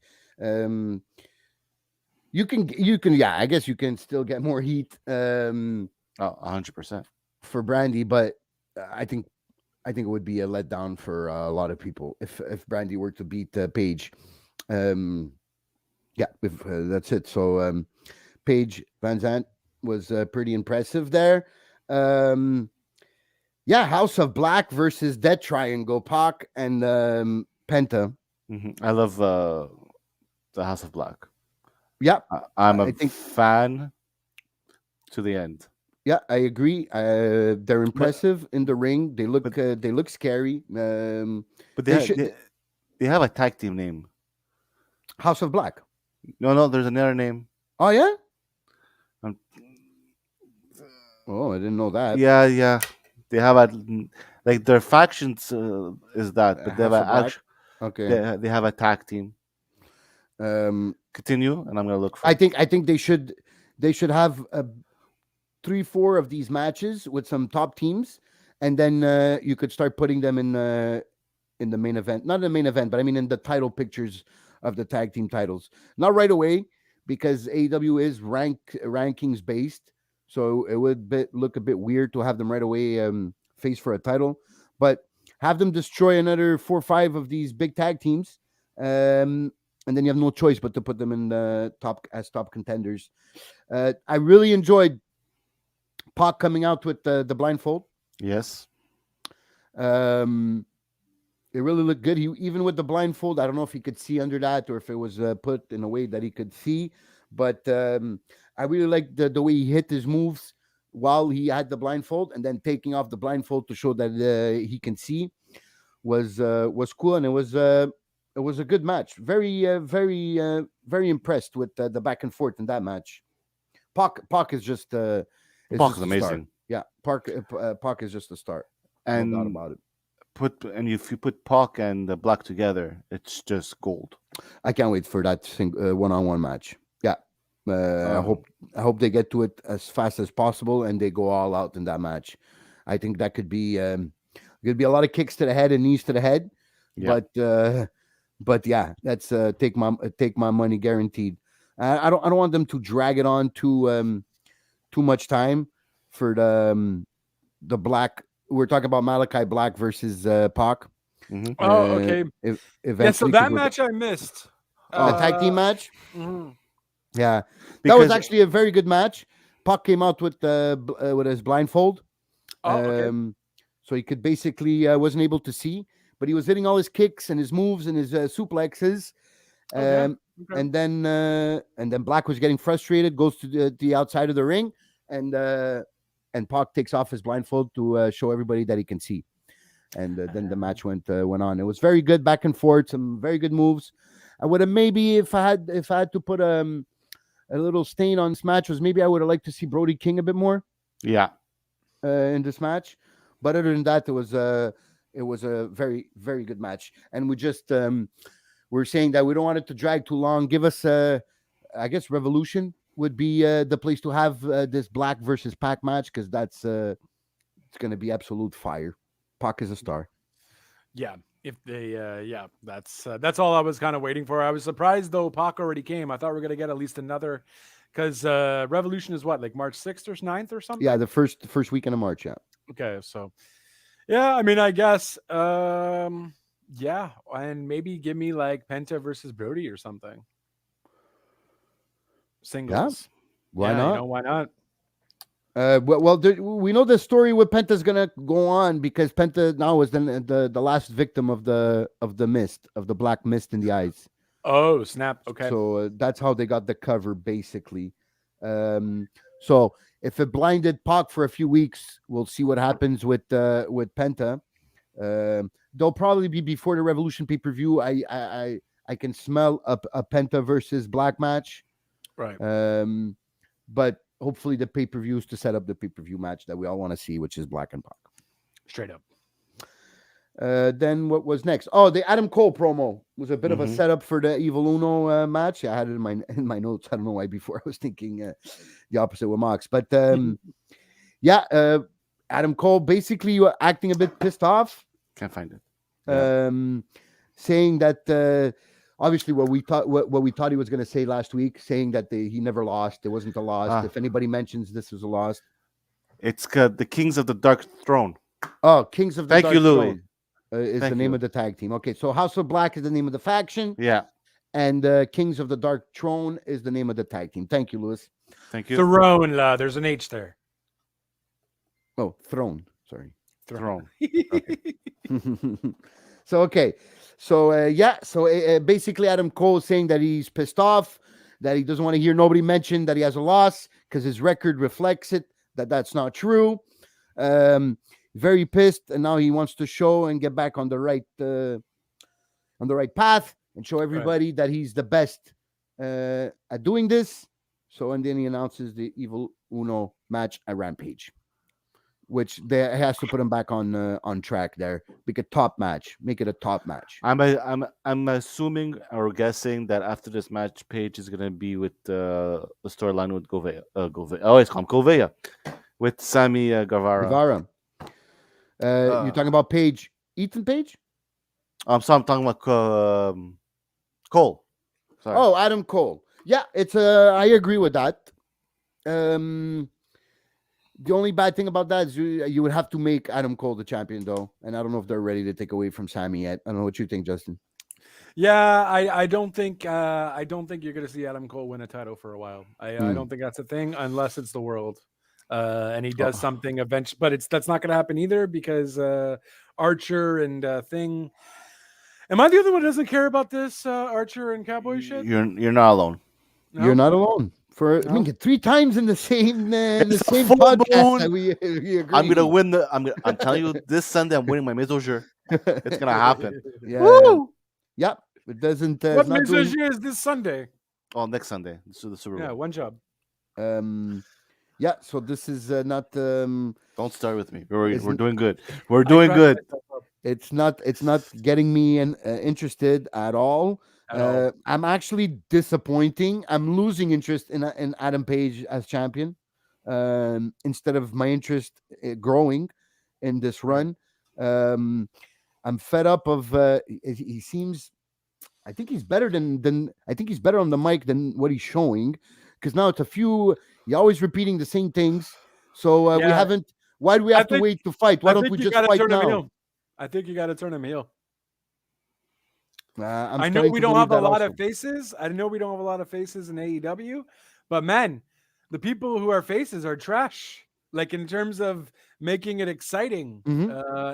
You can, yeah, I guess you can still get more heat 100%. for Brandy, but I think it would be a letdown for a lot of people if Brandy were to beat Paige. Yeah, that's it. So Paige Van Zandt was pretty impressive there. Yeah, House of Black versus Death Triangle, Pac and Penta. I love the House of Black. Yeah, I'm I a think- fan to the end. yeah, I agree. They're impressive in the ring. They look scary. But They they, should- they have a tag team name. House of Black. No, there's another name. Oh yeah. Um, Oh, I didn't know that. Yeah. They have a like their factions is that, but they have House of a Black? actual. Okay. They have a tag team. Continue, and I'm gonna look for. I think they should have 3-4 of these matches with some top teams, and then you could start putting them in the main event. Not in the main event, but I mean in the title pictures of the tag team titles. Not right away, because AEW is rankings based, so it would look a bit weird to have them right away face for a title. But have them destroy another 4 or 5 of these big tag teams, and then you have no choice but to put them in the top contenders. I really enjoyed Pac coming out with the blindfold. Yes. It really looked good. He, even with the blindfold, I don't know if he could see under that or if it was put in a way that he could see. But I really liked the way he hit his moves while he had the blindfold, and then taking off the blindfold to show that he can see was cool, and it was a good match. Very impressed with the back and forth in that match. Pac is just Pac is just a star. amazing. Yeah, Pac is just a star. And No doubt about it. if you put Pac and the Black together, it's just gold. I can't wait for that one-on-one match. Yeah, I hope they get to it as fast as possible and they go all out in that match. I think that could be a lot of kicks to the head and knees to the head. Yeah. But yeah, that's take my money guaranteed. I don't want them to drag it on too much time for the Black. We're talking about Malachi Black versus Pac. Mhm. Oh, okay. Yeah, so Eventually, that match I missed. the tag team match. Mhm. Yeah, that was Because- actually a very good match. Pac came out with his blindfold, Oh, okay. so he could basically wasn't able to see, but he was hitting all his kicks and his moves and his suplexes, Okay. Um, Okay. and then Black was getting frustrated, goes to the outside of the ring, and Pac takes off his blindfold to show everybody that he can see. And then the match went on. It was very good, back and forth, some very good moves. I would have maybe, if I had to put a little stain on this match, was maybe I would have liked to see Brody King a bit more Yeah. in this match. But other than that, it was a very, very good match. And we just we're saying that we don't want it to drag too long. Give us I guess Revolution would be the place to have this Black versus Pac match, because that's it's going to be absolute fire. Pac is a star. Yeah. If they, that's all I was kind of waiting for. I was surprised though Pac already came. I thought we are gonna get at least another, because Revolution is what, like March 6th or 9th or something. Yeah, the first weekend of March. Yeah. Okay, so yeah, I mean, I guess, yeah, and maybe give me like Penta versus Brody or something. Singles. Why Yeah, not? You know, why not? We know the story with Penta's gonna go on, because Penta now is the last victim of the mist, of the black mist in the eyes. Oh, snap. Okay. So that's how they got the cover, basically. So if it blinded Pac for a few weeks, we'll see what happens with Penta. They'll probably be before the Revolution pay-per-view. I can smell a Penta versus Black match. Right. But hopefully the pay-per-view is to set up the pay-per-view match that we all want to see, which is Black and Pac. Straight up. Then what was next? Oh, the Adam Cole promo was a bit of a Mhm. setup for the Evil Uno match. I had it in my notes. I don't know why before I was thinking the opposite with Mox. But yeah, Adam Cole basically acting a bit pissed off. Can't find it. Saying that obviously what we thought he was going to say last week, saying that he never lost. It wasn't a loss. If anybody mentions this was a loss, It's the Kings of the Dark Throne. Oh, Kings of the Thank Dark you, Louis. Throne is Thank the name you. of the tag team. Okay, so House of Black is the name of the faction, Yeah. and Kings of the Dark Throne is the name of the tag team. Thank you, Louis. Thank you. Throne, there's an H there. Oh, Throne. Sorry. Throne. So okay, so basically Adam Cole is saying that he's pissed off, that he doesn't want to hear nobody mention that he has a loss, because his record reflects it, that's not true. Very pissed, and now he wants to show and get back on the right path and show everybody that he's the best at doing this. So, and then he announces the Evil Uno match at Rampage, which there has to put him back on track there. Make it a top match. I'm assuming or guessing that after this match, Page is gonna be with the storyline with Govea. Oh, it's called Govea with Sammy Guevara. You're talking about Page, Ethan Page? I'm talking about Cole. Sorry. Oh, Adam Cole. Yeah, it's I agree with that. The only bad thing about that is you would have to make Adam Cole the champion, though, and I don't know if they're ready to take away from Sammy yet. I don't know what you think, Justin. Yeah, I don't think you're gonna see Adam Cole win a title for a while. I don't think that's a thing unless it's the world, and he does something eventually. But that's not gonna happen either, because Archer and Thing. Am I the only one who doesn't care about this Archer and Cowboy shit? You're not alone. No? You're not alone. I mean, 3 times in the same podcast that we agree. I'm gonna win I'm telling you, this Sunday I'm winning my Mesosier. It's gonna happen. Yeah. Woo! Yep. It doesn't. What Mesosier is this Sunday? Oh, next Sunday. So the Super Bowl. Yeah, one job. Yeah. So this is not. Don't start with me. We're doing good. We're doing good. It's not getting me interested at all. I'm actually disappointing. I'm losing interest in Adam Page as champion, instead of my interest growing in this run. I'm fed up of. He seems. I think he's better than. I think he's better on the mic than what he's showing, because now it's a few. You're always repeating the same things. So we haven't. Why do we have to wait to fight? Why don't we just fight now? I think you got to turn him heel. I know we don't have a lot of faces. I know we don't have a lot of faces in AEW, but man, the people who are faces are trash. Like in terms of making it exciting,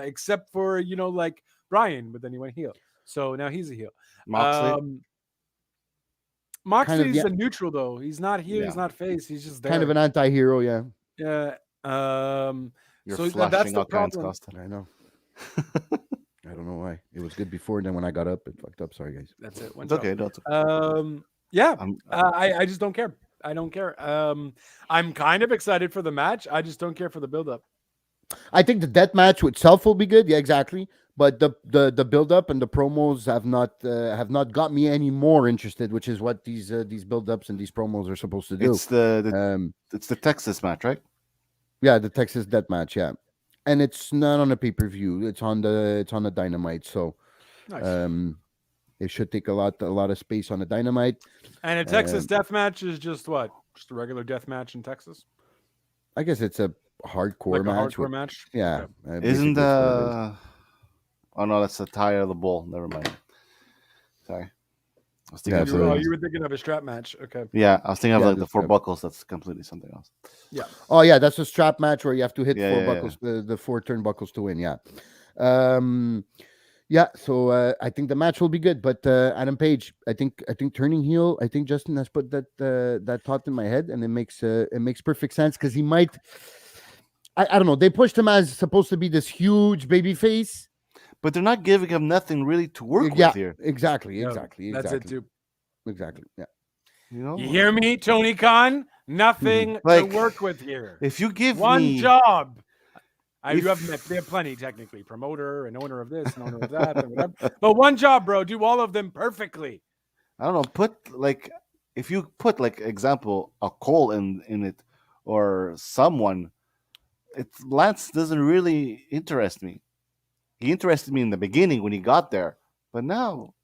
except for like Brian, but then he went heel, so now he's a heel. Moxley. Moxley's the- a neutral though. He's not heel. He's Yeah. not face. He's just there. kind of an anti-hero. Yeah, Yeah. You're So flashing that's the all kinds, problem. Costa. I know. I don't know why. It was good before, and then when I got up, it fucked up. Sorry, guys. That's it. One It's okay. job. No, it's okay. Yeah. I'm- I just don't care. I don't care. I'm kind of excited for the match. I just don't care for the build-up. I think the death match itself will be good. Yeah, exactly. But the build up and the promos have not got me any more interested, which is what these build ups and these promos are supposed to do. It's the Um, it's the Texas match, right? yeah, the Texas death match. Yeah, and it's not on a pay per view. It's on the Dynamite. So, Nice. it should take a lot of space on the Dynamite. And a Texas death match is just what? Just a regular death match in Texas? I guess it's a hardcore Like a match. hardcore match? Yeah, Okay. Isn't basically that's what it is. Oh no, that's the tire of the bull. Never mind. Sorry. I was thinking Yeah, of so Oh, something you else. were thinking of a strap match. Okay. Yeah, I was thinking of Yeah, like the just, four buckles. That's completely something else. Oh yeah, that's a strap match where you have to hit Yeah, four yeah, yeah. buckles, the four turnbuckles to win. Yeah, yeah. So I think the match will be good. But Adam Page, I think turning heel. I think Justin has put that thought in my head, and it makes perfect sense because he might. I don't know. They pushed him as supposed to be this huge baby face. But they're not giving him nothing really to work Yeah, with here. exactly. Yeah, Exactly. That's it too. Exactly. Yeah. You know, You hear me, Tony Khan? Nothing Like, to work with here. if you give One me job. If- They have plenty technically, promoter and owner of this and owner of that, and whatever. But one job, bro. Do all of them perfectly. I don't know, put like if you put like example a Cole in it or someone, Lance doesn't really interest me. He interested me in the beginning when he got there, but now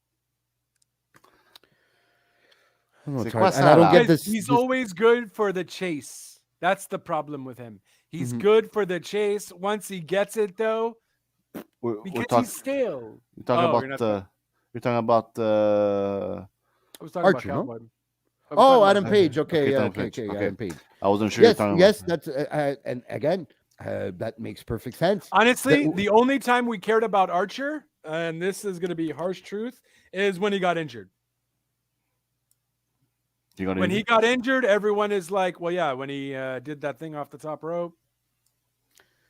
I don't know, C'est it's quoi hard. ça, And I don't là? get Because this. he's this- always good for the chase. That's the problem with him. He's Mhm. good for the chase. Once he gets it, though, we're because talking. he's stale. You're talking Oh, about you're not you're talking about I was talking Archer, about no? Cowboy. I was Oh, talking about Adam Cowboy. Page. Okay, Okay, yeah, Adam okay, Page, okay, okay. Adam Page. I wasn't sure you're Yes, talking yes, about. that's and again, that makes perfect sense. Honestly, That- the only time we cared about Archer, and this is going to be harsh truth, is when he got injured. You got When he got injured, everyone is like, "Well, yeah, when he did that thing off the top rope,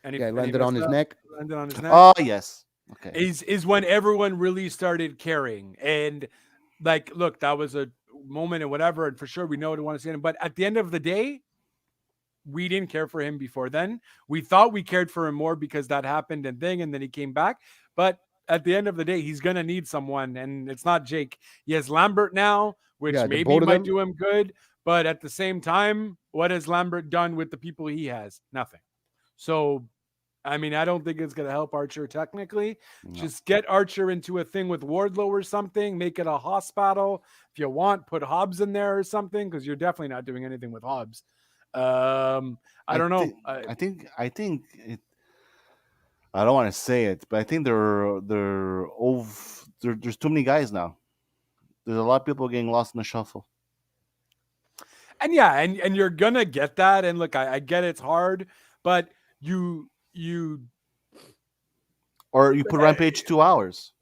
and Yeah, and landed on messed his up, neck. landed on his neck." Oh yes. Okay. Is when everyone really started caring, and like, look, that was a moment and whatever, and for sure we know we want to see him. But at the end of the day, we didn't care for him before then. We thought we cared for him more because that happened and then he came back. But at the end of the day, he's gonna need someone, and it's not Jake. He has Lambert now, which Yeah, the maybe both of might them. do him good. But at the same time, what has Lambert done with the people he has? Nothing. So, I mean, I don't think it's gonna help Archer technically. No. Just get Archer into a thing with Wardlow or something. Make it a Hoss battle. If you want, put Hobbs in there or something, because you're definitely not doing anything with Hobbs. I don't know. thi- I think it. I don't want to say it, but I think there's too many guys now. There's a lot of people getting lost in the shuffle. And yeah, and you're gonna get that. And look, I get it's hard, but you Or you put Rampage 2 hours.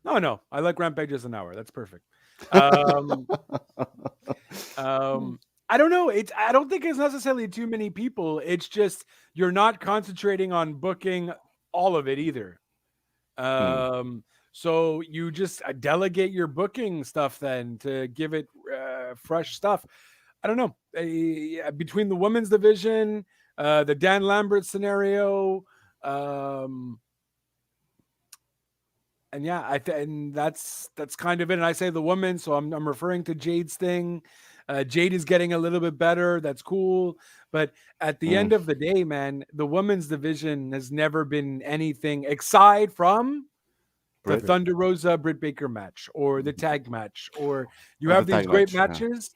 no, I like Rampage as an hour. That's perfect. I don't know. I don't think it's necessarily too many people. It's just you're not concentrating on booking all of it either. So you just delegate your booking stuff then to give it fresh stuff. I don't know. Between the women's division, the Dan Lambert scenario, and yeah, and that's kind of it. And I say the woman, so I'm referring to Jade's thing. Jade is getting a little bit better. That's cool. But at the end of the day, man, the women's division has never been anything aside from the Britt. Thunder Rosa Britt Baker match or the tag match, or you Or have the these tag great match, yeah. matches,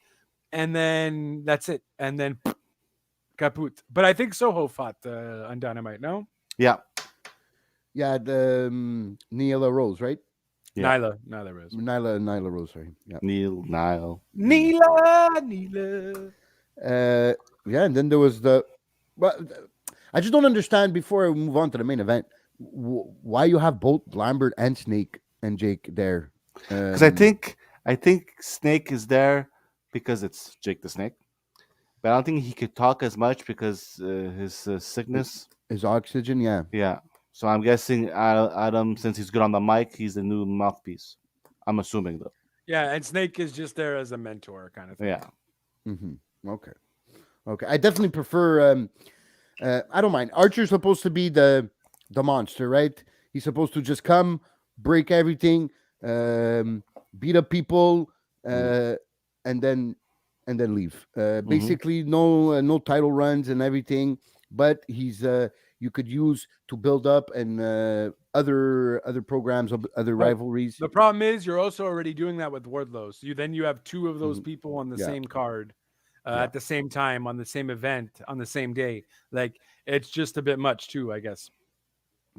and then that's it. And then kaput. But I think Soho fought on Dynamite, no? Yeah. Yeah, the Nyla Rose, right? Yeah. Nyla Rose. Nyla Rose, sorry. Yeah. Nile. Neela. Yeah, and then there was I just don't understand before we move on to the main event why you have both Lambert and Snake and Jake there. Because I think I think Snake is there because it's Jake the Snake, but I don't think he could talk as much because his sickness. His oxygen, yeah. Yeah. So I'm guessing Adam, since he's good on the mic, he's the new mouthpiece. I'm assuming though. Yeah, and Snake is just there as a mentor kind of thing. Yeah. Okay. I definitely prefer. I don't mind. Archer's supposed to be the monster, right? He's supposed to just come, break everything, beat up people, and then leave. Basically, no title runs and everything. But he's you could use to build up and other programs, other Right. rivalries. The problem is you're also already doing that with Wardlow. So you have two of those people on the Yeah. same card Yeah. at the same time on the same event on the same day. Like it's just a bit much too, I guess.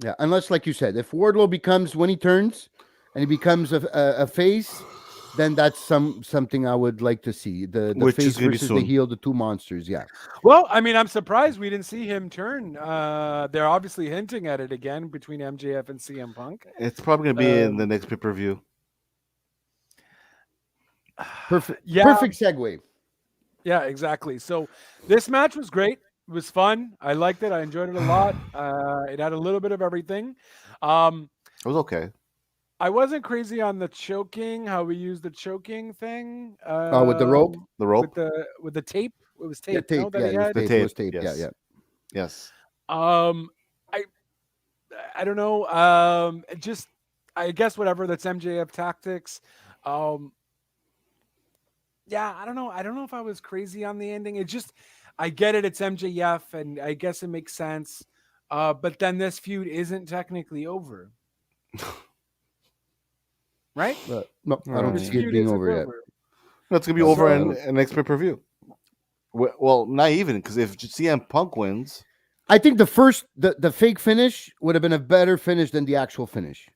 Yeah, unless, like you said, if Wardlow becomes when he turns and he becomes a face, then that's something I would like to see. The Which is face gonna be versus the soon. heel, the two monsters. Yeah. Well, I mean, I'm surprised we didn't see him turn. They're obviously hinting at it again between MJF and CM Punk. It's probably gonna be in the next pay-per-view. Perfect. Yeah. Perfect segue. Yeah, exactly. So this match was great. It was fun. I liked it. I enjoyed it a lot. It had a little bit of everything. It was okay. I wasn't crazy on the choking, how we used the choking thing. With the rope? The rope. with the tape. It was Yeah, tape. no, tape. that Yeah, he it was had? tape. The It was tape, tape. yes. Yeah. Yes. I don't know. Just I guess whatever. That's MJF tactics. Yeah, I don't know. I don't know if I was crazy on the ending. It just, I get it. It's MJF, and I guess it makes sense. But then this feud isn't technically over, right? No, I don't This see it feud being isn't over yet. No, it's gonna be over So- in next pay-per-view. Well, not even because if CM Punk wins, I think the fake finish would have been a better finish than the actual finish.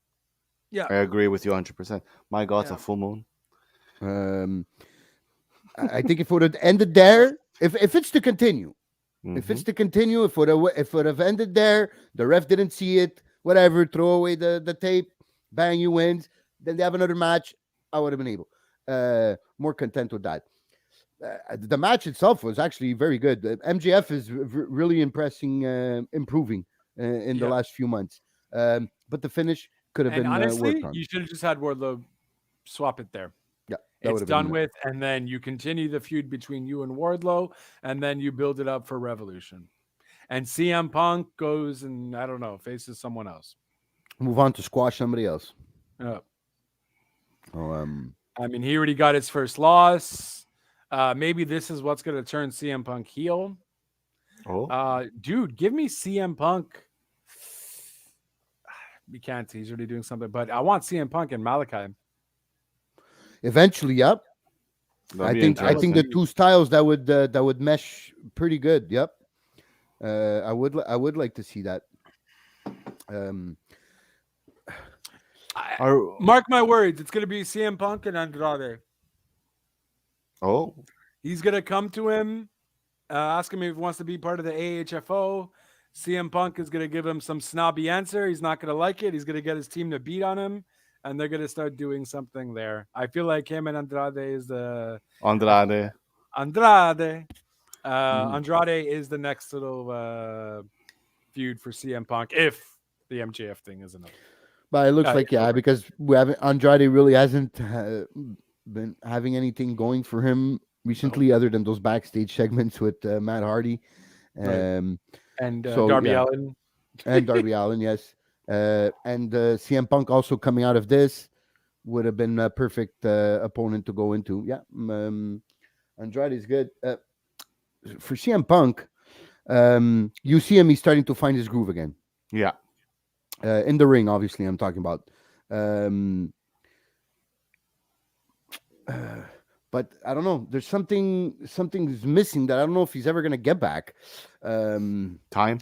I agree with you 100%. My God, it's Yeah. a full moon. I think if it would have ended there, if it's to continue, if it's Mhm. to continue, if it would have ended there, the ref didn't see it, whatever, throw away the tape, bang, you wins. Then they have another match. I would have been able, more content with that. The match itself was actually very good. MJF is really improving in the Yeah. last few months. But the finish could have And been honestly, worked on. you should have just had Wardlow swap it there. Yeah, that would It's have done been with, and then you continue the feud between you and Wardlow, and then you build it up for Revolution. And CM Punk goes and I don't know, faces someone else. move on to squash somebody else. Yeah. Oh, I mean, he already got his first loss. Maybe this is what's going to turn CM Punk heel. Oh, Dude, give me CM Punk. We can't. He's already doing something, but I want CM Punk and Malachi. eventually, yep. that'd I be think the interesting. two styles that would mesh pretty good. Yep. I would like to see that. Mark my words, it's going to be CM Punk and Andrade. Oh, He's going to come to him, ask him if he wants to be part of the AHFO. CM Punk is going to give him some snobby answer. He's not going to like it. He's going to get his team to beat on him, and they're going to start doing something there. I feel like him and Andrade is the Andrade. Andrade. Andrade is the next little feud for CM Punk if the MJF thing is enough. But it looks Yeah, like it's over. because we haven't Andrade really hasn't been having anything going for him recently, other than those backstage segments with Matt Hardy, Right. And So, Darby yeah. Allin. and Darby Allin, yes, and CM Punk also coming out of this would have been a perfect opponent to go into. Yeah, Andrade is good for CM Punk. You see him; he's starting to find his groove again. Yeah. In the ring, obviously, I'm talking about. But I don't know. There's something's missing that I don't know if he's ever gonna get back. Time.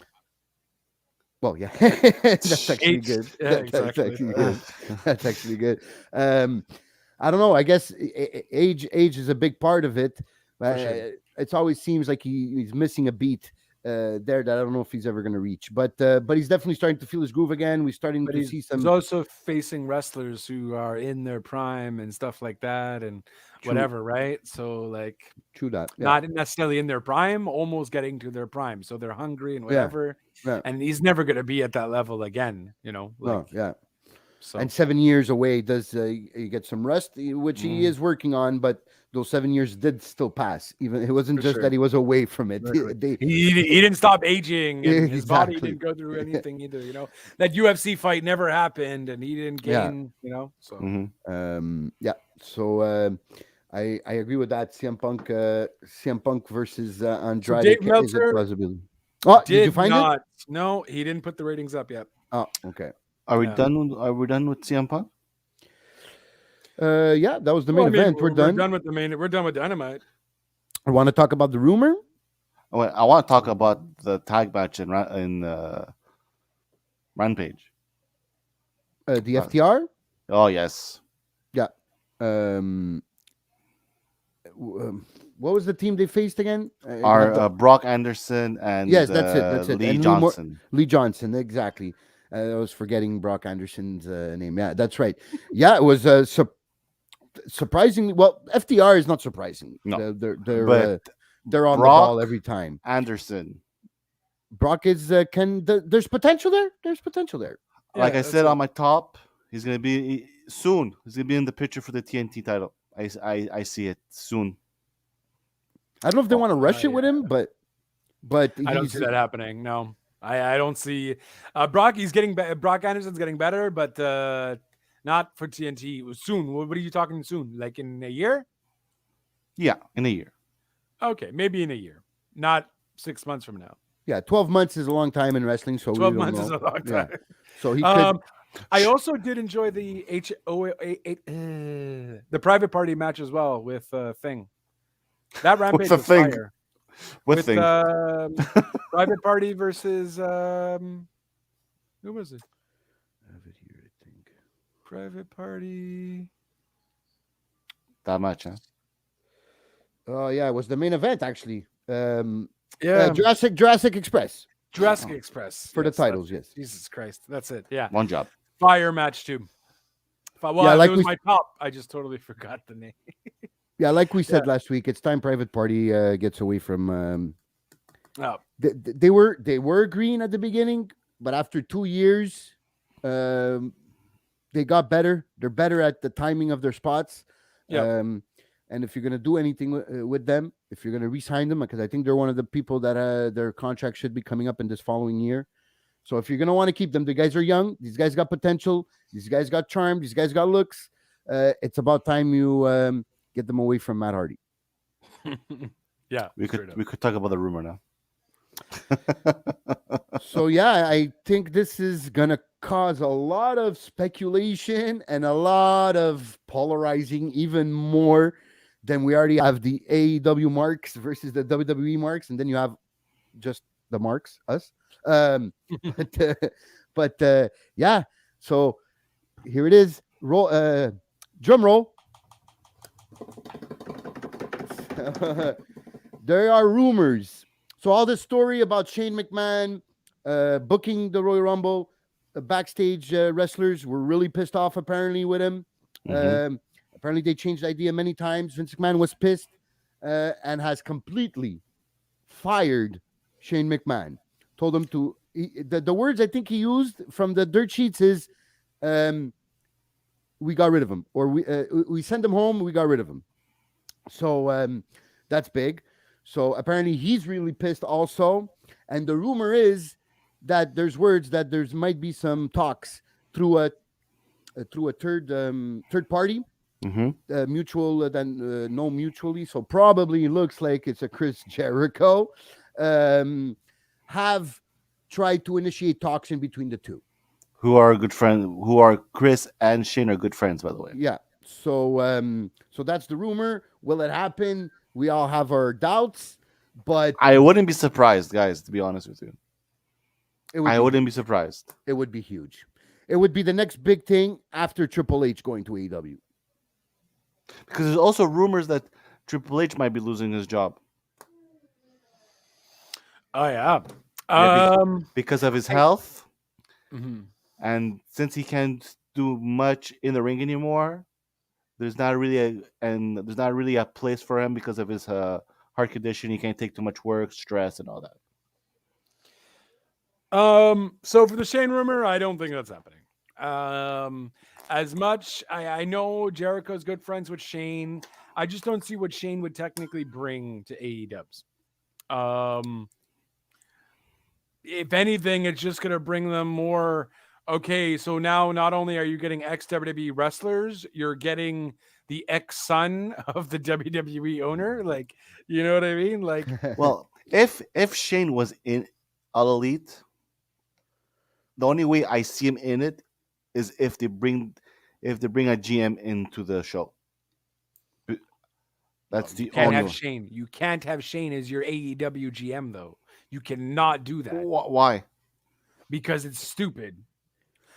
Well, yeah, that's actually Age. good. Yeah, That's exactly. actually good. That's actually good. I don't know. I guess age is a big part of it. For sure. It always seems like he's missing a beat there that I don't know if he's ever going to reach. But he's definitely starting to feel his groove again. We're starting But to he's, see he's some also facing wrestlers who are in their prime and stuff like that, and True. whatever, right? So like, true that. Yeah. not necessarily in their prime, almost getting to their prime. So they're hungry and whatever. Yeah. And he's never going to be at that level again, you know. No, Like, yeah. so And 7 years away does you get some rest, which he is working on, but those 7 years did still pass. Even it wasn't For just sure. that he was away from it. Exactly. He didn't stop aging, and his body Exactly. didn't go through anything either. You know, that UFC fight never happened, and he didn't Yeah. gain. You know, so Mhm. Yeah. So I agree with that. CM Punk versus Andrade Dave is a Meltzer plausibility. Oh, did you find it? not. No, he didn't put the ratings up yet. Oh, okay. Are we Yeah. done? Are we done with CM Punk? Yeah, that was the main Well, I mean, event. We're done. Done with the main. We're done with Dynamite. I want to talk about the rumor. Oh, wait, I want to talk about the tag match in Rampage. The FTR. Oh yes, Um, what was the team they faced again? our Not the- Brock Anderson and Yes, that's it, that's it. Lee And Lee Mor- Johnson. Lee Johnson, exactly. I was forgetting Brock Anderson's name. Yeah, that's right. Yeah, it was surprisingly well. FTR is not surprising. No. They're on Brock- the ball every time. Anderson. Brock is there's potential there. There's potential there. Like I that's said it. on my top, he's gonna be soon. He's gonna be in the picture for the TNT title. I see it soon. I don't know if they want to rush it yeah. with him, but I don't he's- see that happening. No, I don't see. Brock Anderson's getting better, but not for TNT. Soon. What are you talking soon? Like in a year? Yeah, in a year. Okay, maybe in a year, not 6 months from now. Yeah, 12 months is a long time in wrestling, so 12 we don't months is know. a long Yeah. time. So he could. I also did enjoy the the private party match as well with Thing. That Rampage the was Thing? fire. With thing. Private Party versus who was it? Have it here, I think. Private Party. That match, huh? Oh yeah, it was the main event actually. Yeah, Jurassic Express Jurassic Express for the Yes, that's titles. it. Yes. Jesus Christ, that's it. Yeah, One job. fire match too. Well, Yeah, like it was we- my top. I just totally forgot the name. Yeah, like we said last week, it's time Private Party gets away from. Oh, They were green at the beginning, but after 2 years, they got better. They're better at the timing of their spots. Yeah. And if you're gonna do anything with them, if you're gonna re-sign them, because I think they're one of the people that their contract should be coming up in this following year. So if you're gonna want to keep them, the guys are young. These guys got potential. These guys got charm. These guys got looks. It's about time you get them away from Matt Hardy. yeah. We straight could talk about the rumor now. So yeah, I think this is gonna cause a lot of speculation and a lot of polarizing, even more than we already have the AEW marks versus the WWE marks, and then you have just the marks, us. But yeah, so here it is. Roll, drum roll. There are rumors. So all this story about Shane McMahon booking the Royal Rumble, backstage wrestlers were really pissed off apparently with him. Mhm. Apparently they changed the idea many times. Vince McMahon was pissed and has completely fired Shane McMahon. Told him to the words I think he used from the dirt sheets is we got rid of him, or we sent him home, we got rid of him. So that's big. So apparently he's really pissed also. And the rumor is that there's words that there's might be some talks through a third party, Mhm. mutual then no mutually. So probably looks like it's a Chris Jericho. Have tried to initiate talks in between the two. Who are good friends? Who are Chris and Shane are good friends, by the way. Yeah. So so that's the rumor. Will it happen? We all have our doubts, but I wouldn't be surprised, guys. To be honest with you, it would I be, wouldn't be surprised. it would be huge. It would be the next big thing after Triple H going to AEW. Because there's also rumors that Triple H might be losing his job. Oh yeah. Yeah, because of his health, Mhm. and since he can't do much in the ring anymore, there's not really a place for him because of his heart condition. He can't take too much work, stress, and all that. So for the Shane rumor, I don't think that's happening. As much I know Jericho's good friends with Shane, I just don't see what Shane would technically bring to AEW. If anything, it's just gonna bring them more. Okay, so now not only are you getting ex WWE wrestlers, you're getting the ex son of the WWE owner. Like, you know what I mean? Like, Well, if Shane was in All Elite, the only way I see him in it is if they bring a GM into the show. That's you the can't only have one. Shane. You can't have Shane as your AEW GM though. You cannot do that Why? because it's stupid.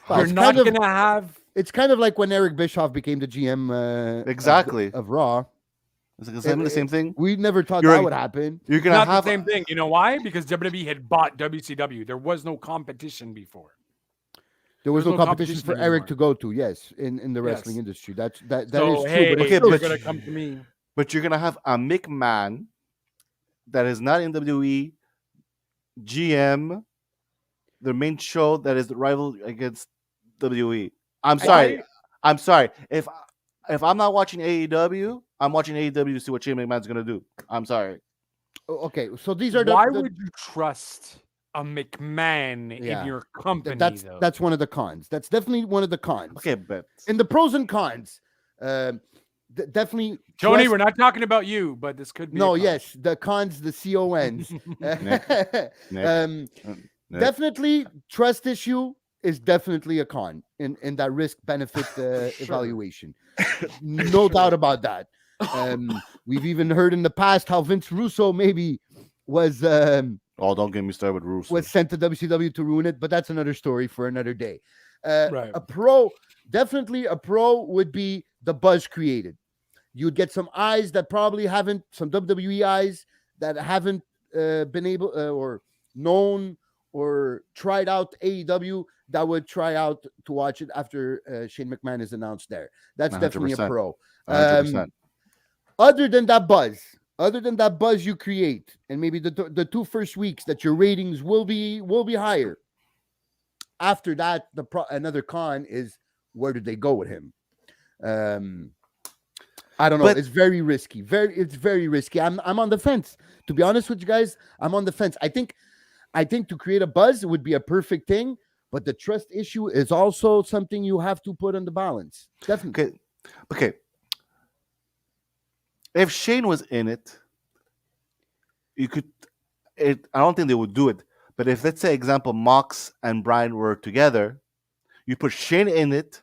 Well, You're it's not kind of- gonna have. It's kind of like when Eric Bischoff became the GM Exactly. of Raw. Is it the same thing? We never thought You're that a- would happen. You're gonna Not have the same thing. You know why? Because WWE had bought WCW. There was no competition before. There was There's no no competition for competition Eric anymore. to go to. Yes, in the Yes. wrestling industry, that is So true. hey, But it's Okay, still, you're but- gonna come to me. But you're gonna have a McMahon that is not in WWE, GM, the main show that is the rival against WWE. I'm sorry. I'm sorry. If I'm not watching AEW, I'm watching AEW to see what Shane McMahon's gonna do. I'm sorry. okay. So these are Why the would you trust a McMahon Yeah. in your company? though? that's one of the cons. That's definitely one of the cons. Okay, but In the pros and cons, definitely Tony. trust- We're not talking about you, but this could be. No, a con. yes, the cons, the cons. Nick. Nick. Definitely trust issue is definitely a con in that risk benefit evaluation. No doubt about that. We've even heard in the past how Vince Russo maybe was Oh, don't get me started with Russo. was sent to WCW to ruin it, but that's another story for another day. Right. Definitely a pro would be the buzz created. You'd get some eyes that probably haven't, some WWE eyes that haven't been able or known or tried out AEW that would try out to watch it after Shane McMahon is announced there. That's definitely a 100%. pro. 100%. Other than that buzz you create, and maybe the two first weeks that your ratings will be higher. After that, another con is where did they go with him? I don't know. But- It's very risky. It's very risky. I'm on the fence. To be honest with you guys, I'm on the fence. I think to create a buzz would be a perfect thing, but the trust issue is also something you have to put on the balance. Definitely. Okay. If Shane was in it, you could. I don't think they would do it. But if, let's say, example, Mox and Brian were together, you put Shane in it,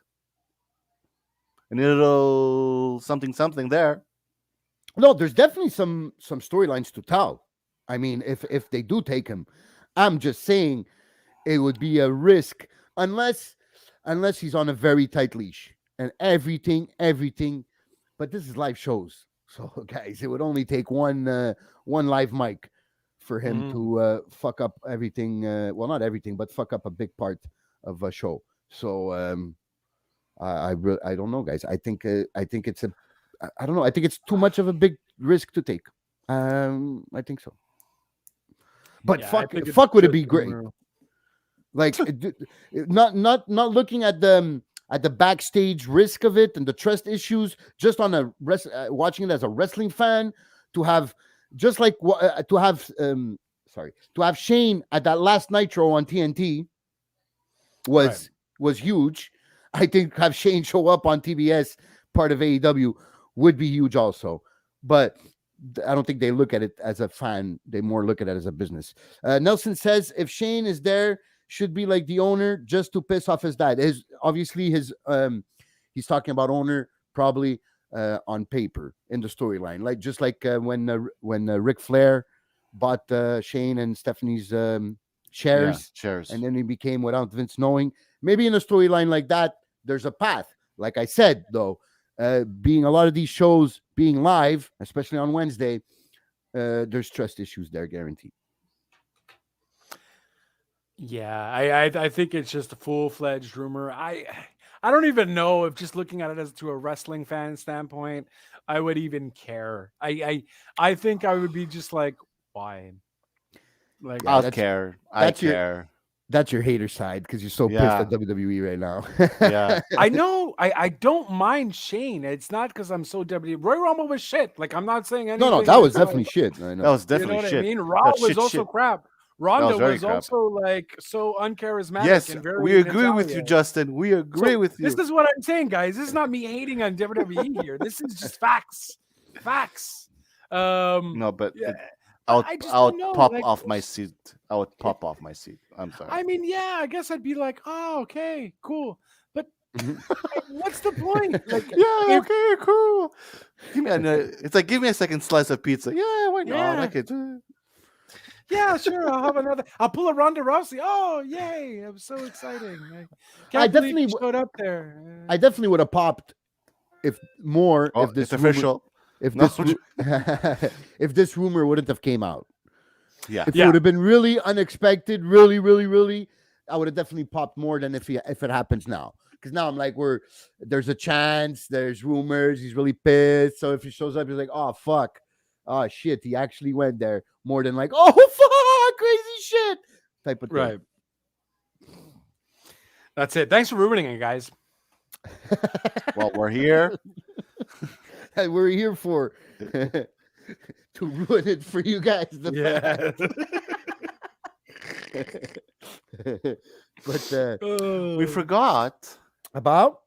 and it'll something there. No, there's definitely some storylines to tell. I mean, if they do take him, I'm just saying it would be a risk unless he's on a very tight leash and everything. But this is live shows, so guys, it would only take one live mic for him to fuck up everything. Well, not everything, but fuck up a big part of a show. So I don't know, guys. I think it's I don't know. I think it's too much of a big risk to take. I think so. But Yeah, I think it's fuck would it just be great? unreal. Like not looking at the backstage risk of it and the trust issues, just on a watching it as a wrestling fan, to have just like to have Shane at that last Nitro on TNT was huge. I think have Shane show up on TBS, part of AEW, would be huge also. But I don't think they look at it as a fan. They more look at it as a business. Nelson says if Shane is there, should be like the owner just to piss off his dad. He's talking about owner probably on paper in the storyline, like just like when Ric Flair bought Shane and Stephanie's shares, and then he became without Vince knowing. Maybe in a storyline like that, there's a path. Like I said, though, being a lot of these shows being live, especially on Wednesday, there's trust issues there, guaranteed. Yeah, I think it's just a full-fledged rumor. I don't even know if just looking at it as to a wrestling fan standpoint, I would even care. I think I would be just like, why? Like, Yeah, I'll that's care. I that's your care. that's your hater side because you're so pissed Yeah. at WWE right now. Yeah. I know I don't mind Shane. It's not because I'm so WWE. Roy Rumble was shit. Like, I'm not saying anything. No, that was that's definitely shit. I know. That was you know definitely what I shit. mean? Raw That's was shit, also shit. crap. Ronda very was crap. also like so uncharismatic. Yes, and very we agree with you, Natalia. Justin. We agree So with you. this is what I'm saying, guys. This is not me hating on WWE here. This is just facts. Facts. No, but yeah, I I just would don't know, pop like, off my seat. I would pop off my seat. I'm sorry. I mean, yeah, I guess I'd be like, oh, okay, cool. But Mhm. what's the point? Like, yeah, if- okay, cool. Give me it's like give me a second slice of pizza. Yeah, why not? Yeah. I could. yeah, sure, I'll have another. I'll pull a Ronda Rousey. Oh, yay! I'm so exciting. Can't I believe definitely she showed up there. I definitely would have popped if more Oh, if this it's rumor- official. if No, this if this rumor wouldn't have came out. Yeah. If Yeah. it would have been really unexpected, really, I would have definitely popped more than if it happens now. Because now I'm like, there's a chance, there's rumors, he's really pissed. So if he shows up, he's like, oh fuck, oh shit, he actually went there. More than like, oh fuck, crazy shit type of thing. Right. That's it. Thanks for ruining it, guys. Well, we're here. And we're here for to ruin it for you guys. The fans. But We forgot, about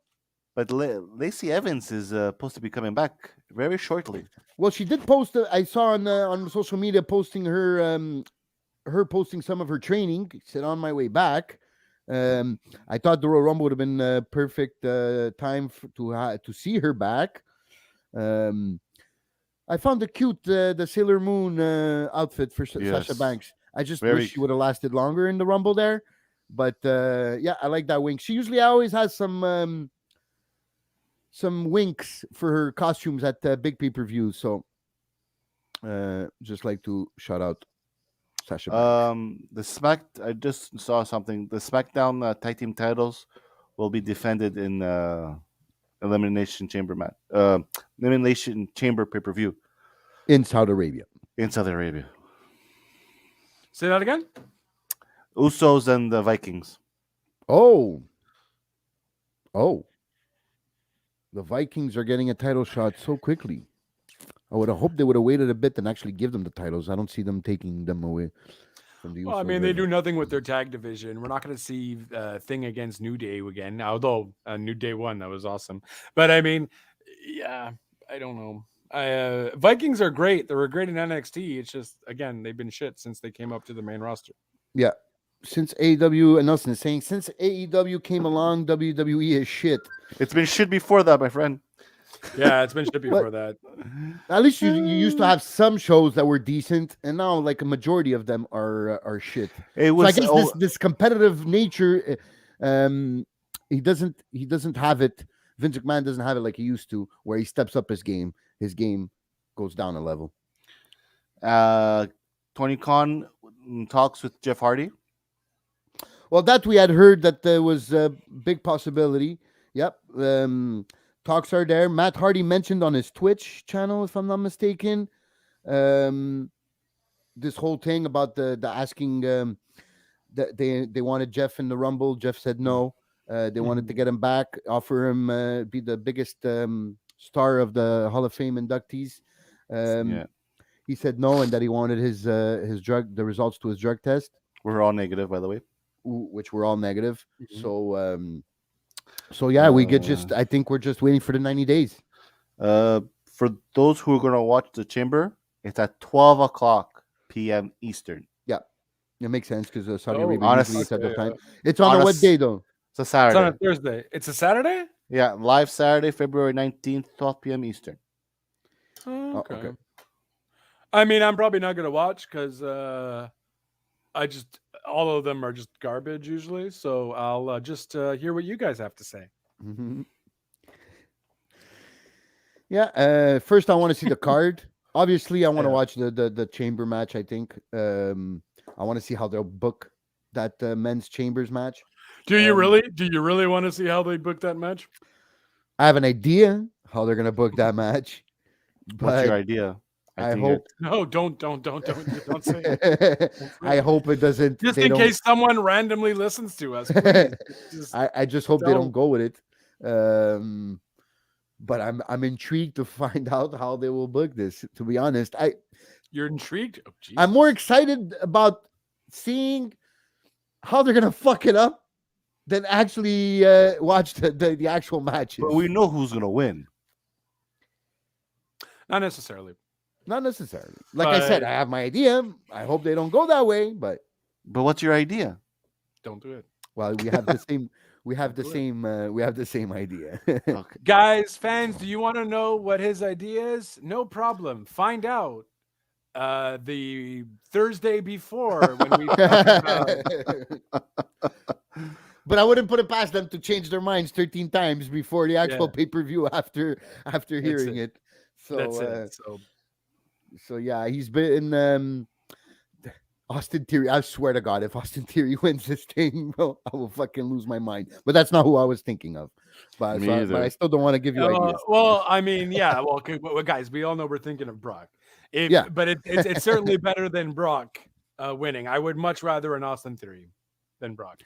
but Lacey Evans is supposed to be coming back very shortly. well, she did post. I saw on social media posting her posting some of her training. She said on my way back. I thought the Royal Rumble would have been a perfect time to see her back. I found the cute the Sailor Moon outfit for Sasha Yes. Banks. I just Very wish she would have lasted longer in the Rumble there. But yeah, I like that wink. She usually always has some winks for her costumes at big pay-per-views. So just like to shout out Sasha Banks. I just saw something. The SmackDown tag team titles will be defended in Elimination Chamber Elimination Chamber pay-per-view In Saudi Arabia. in Saudi Arabia. Say that again. Usos and the Vikings. Oh. The Vikings are getting a title shot so quickly. I would have hoped they would have waited a bit and actually give them the titles. I don't see them taking them away from the Well, I Usos mean, they right do now. nothing with their tag division. We're not going to see Thing against New Day again, although New Day won. That was awesome. But I mean, yeah, I don't know. Vikings are great. They were great in NXT. It's just, again, they've been shit since they came up to the main roster. Yeah. Since AEW, and Nelson is saying, since AEW came along, WWE is shit. It's been shit before that, my friend. Yeah, it's been shit before that. At least you used to have some shows that were decent, and now like a majority of them are shit. It So I was guess this competitive nature, he doesn't have it. Vince McMahon doesn't have it like he used to, where he steps up his game. His game goes down a level. Tony Khan talks with Jeff Hardy. Well, that we had heard that there was a big possibility. Yep. Talks are there. Matt Hardy mentioned on his Twitch channel, if I'm not mistaken, this whole thing about the asking that they wanted Jeff in the Rumble. Jeff said no. They wanted to get him back, offer him be the biggest star of the Hall of Fame inductees. Yeah, He said no, and that he wanted the results to his drug test, we're all negative, by the way. which were all negative. Mhm. So yeah, we get I think we're just waiting for the 90 days. For those who are going to watch the Chamber, it's at 12 o'clock p.m. Eastern. It makes sense because Saudi Oh, Arabia honest- usually is at that okay, time. It's on a what honest- day though? It's a It's on a Saturday. Thursday. It's a Saturday? Yeah, live Saturday, February 19th, 12 p.m. Eastern. Oh, okay. okay. I mean, I'm probably not going to watch because all of them are just garbage usually. So I'll just hear what you guys have to say. Mhm. Yeah. First, I want to see the card. Obviously, I want to Yeah. watch the chamber match. I think I want to see how they'll book that men's chambers match. Do you really want to see how they book that match? I have an idea how they're gonna book that match, What's your but idea? I think hope. No, don't say it. I hope it doesn't. Just they in don't- case someone randomly listens to us. Please. Just- I just hope they don't don't. go with it. But I'm intrigued to find out how they will book this. To be honest, You're intrigued? Oh, Jesus. I'm more excited about seeing how they're gonna fuck it up than actually watch the actual matches. But we know who's gonna win. Not necessarily. Not necessarily. Like I said, But- I have my idea. I hope they don't go that way. But But what's your idea? Don't do it. well, we have the same. We have the Do it. same. We have the same idea. Okay. Guys, fans, do you want to know what his idea is? No problem. Find out the Thursday before when we talk about But I wouldn't put it past them to change their minds 13 times before the actual Yeah. pay-per-view after hearing it. So that's it. So so yeah, he's been Austin Theory. I swear to God, if Austin Theory wins this thing, well, I will fucking lose my mind. But that's not who I was thinking of. But, Me but I either. still don't want to give you ideas. well, I mean, yeah, well, okay, well, guys, we all know we're thinking of Brock. Yeah. But it's certainly better than Brock winning. I would much rather an Austin Theory than Brock.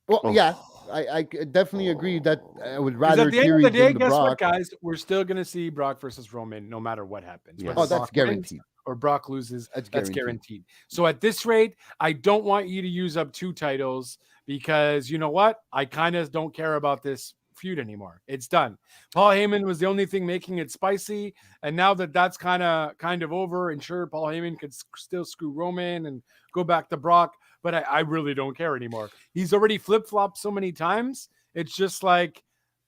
Well, Oh. yeah, I definitely agree that I would 'Cause rather at the end Theory of the day, than the guess what, Brock. guys? We're still going to see Brock versus Roman no matter what happens. Yes. Whether Oh, that's Brock wins guaranteed. or Brock loses, That's that's guaranteed. guaranteed. So at this rate, I don't want you to use up 2 titles because you know what? I kind of don't care about this feud anymore. It's done. Paul Heyman was the only thing making it spicy, and now that that's kind of over, and sure, Paul Heyman could still screw Roman and go back to Brock, but I really don't care anymore. He's already flip-flopped so many times. It's just like,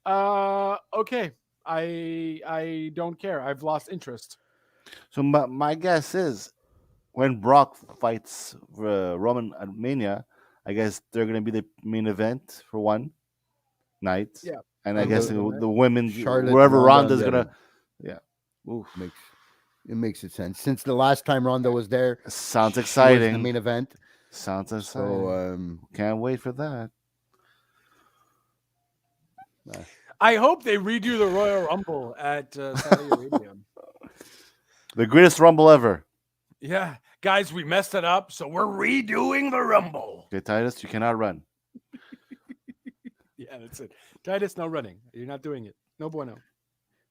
okay, I don't care. I've lost interest. So my guess is when Brock fights Roman at Mania, I guess they're gonna be the main event for one night. Yeah. And I And guess the- the women, Charlotte, wherever Ronda, Ronda's and gonna, yeah. Oof. Makes it sense. Since the last time Ronda was there, Sounds she was exciting. the main event. Sounds exciting. So Can't wait for that. I hope they redo the Royal Rumble at Saudi Arabia. The greatest Rumble ever. Yeah, guys, we messed it up, so we're redoing the Rumble. Okay, Titus, you cannot run. Yeah, that's it. Titus, no running. You're not doing it. No bueno.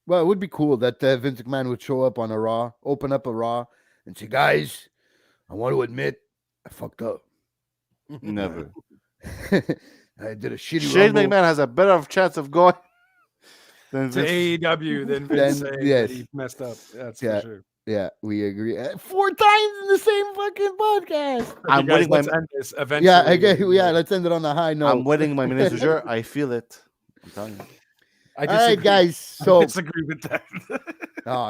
well, it would be cool that Vince McMahon would show up on a Raw, open up a Raw, and say, "Guys, I want to admit I fucked up. Never. I did a shitty Shane Rumble." McMahon has a better chance of going than To Vince. AEW, then Then, Vince saying yes. that he messed up. That's Yeah. for sure. Yeah, we agree. 4 times in the same fucking podcast. I'm Okay, guys, winning my. let's end this eventually. Yeah, yeah. Let's end it on a high note. I'm winning my Minister Jure. I feel it. I'm telling you. I All right, disagree. guys. I So, disagree with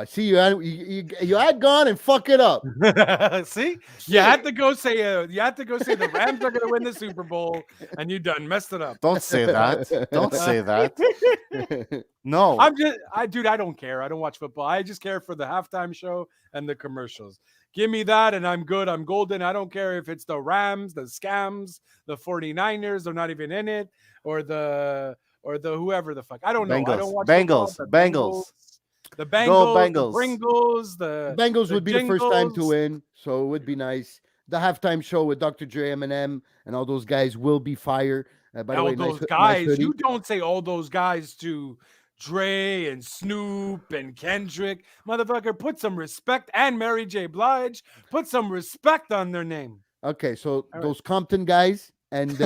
see, you had gone and fuck it up. that. See, you had to go say the Rams are going to win the Super Bowl, and you done messed it up. Don't say that. Don't say that. No. Dude, I don't care. I don't watch football. I just care for the halftime show and the commercials. Give me that and I'm good. I'm golden. I don't care if it's the Rams, the Scams, the 49ers, they're not even in it, or the whoever the fuck. I don't know. I don't watch Bengals. football. Bengals. The Bengals, Go the Bengals. Pringles, the Bengals would be the first time to Jingles. win, so it would be nice. The halftime show with Dr. Dre, Eminem, and all those guys will be fire. By the all way, those nice guys. hoodie. You don't say all those guys to Dre and Snoop and Kendrick. Motherfucker, put some respect, and Mary J. Blige. Put some respect on their name. Okay, so right. those Compton guys and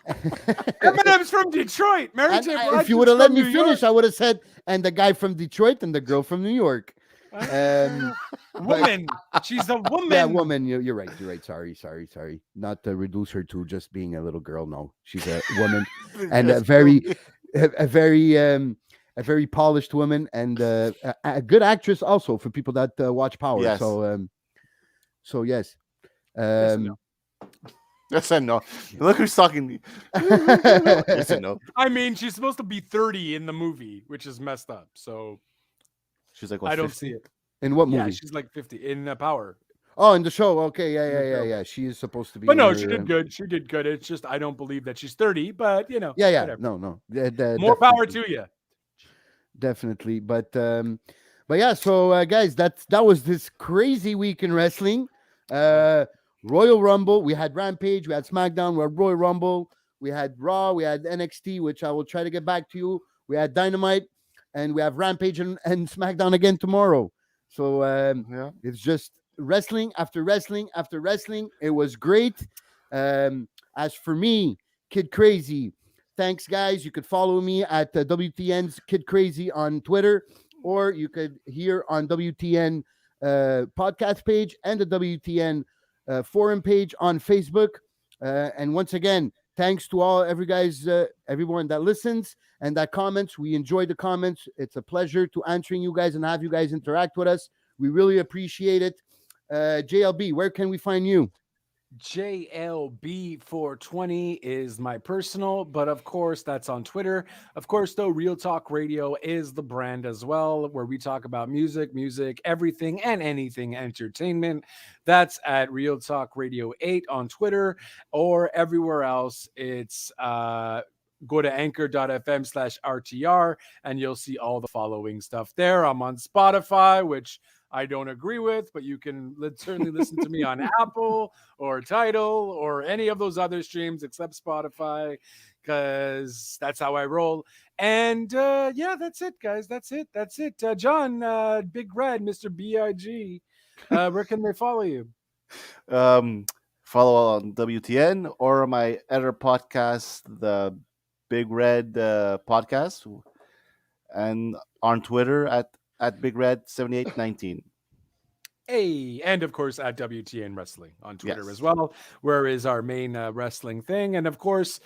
Eminem's from Detroit. Mary and J. I- Blige if you is would have let from me New finish, York. I would have said, and the guy from Detroit and the girl from New York. Woman. She's a woman. Yeah, woman. You're right. You're right. Sorry. Not to reduce her to just being a little girl. No, she's a woman and a very polished woman and a good actress also for people that watch Power. Yes. So yes. Yes and no. Yes and no. Look who's talking. Yes and no. I mean, she's supposed to be 30 in the movie, which is messed up. So She's like, what, I don't 50? see it. In what Yeah, movie? she's like 50 in Power. Oh, in the show. Okay, the show. yeah. She is supposed to be. But no, in she her, did good. She did good. It's just I don't believe that she's 30, but Yeah. whatever. No. More power to you. Definitely. But yeah. So guys, that was this crazy week in wrestling. Royal Rumble. We had Rampage. We had SmackDown. We had Royal Rumble. We had Raw. We had NXT, which I will try to get back to you. We had Dynamite, and we have Rampage and SmackDown again tomorrow. So Yeah. it's just wrestling after wrestling after wrestling. It was great. As for me, Kid Crazy, thanks, guys. You could follow me at WTN's Kid Crazy on Twitter, or you could hear on WTN podcast page and the WTN forum page on Facebook. And once again, thanks to everyone that listens and that comments. We enjoy the comments. It's a pleasure to answering you guys and have you guys interact with us. We really appreciate it. JLB, where can we find you? JLB420 is my personal, but of course that's on Twitter. Of course, though, Real Talk Radio is the brand as well, where we talk about music, everything and anything entertainment. That's at Real Talk Radio 8 on Twitter, or everywhere else. It's go to anchor.fm/RTR and you'll see all the following stuff there. I'm on Spotify, which I don't agree with, but you can certainly listen to me on Apple or Tidal or any of those other streams except Spotify, because that's how I roll. And yeah, that's it, guys. That's it. John, Big Red, Mr. B.I.G., where can they follow you? Follow on WTN or my other podcast, the Big Red podcast, and on Twitter at Big Red 7819. Hey, and of course at WTN Wrestling on Twitter Yes. as well, where is our main wrestling thing. And of course,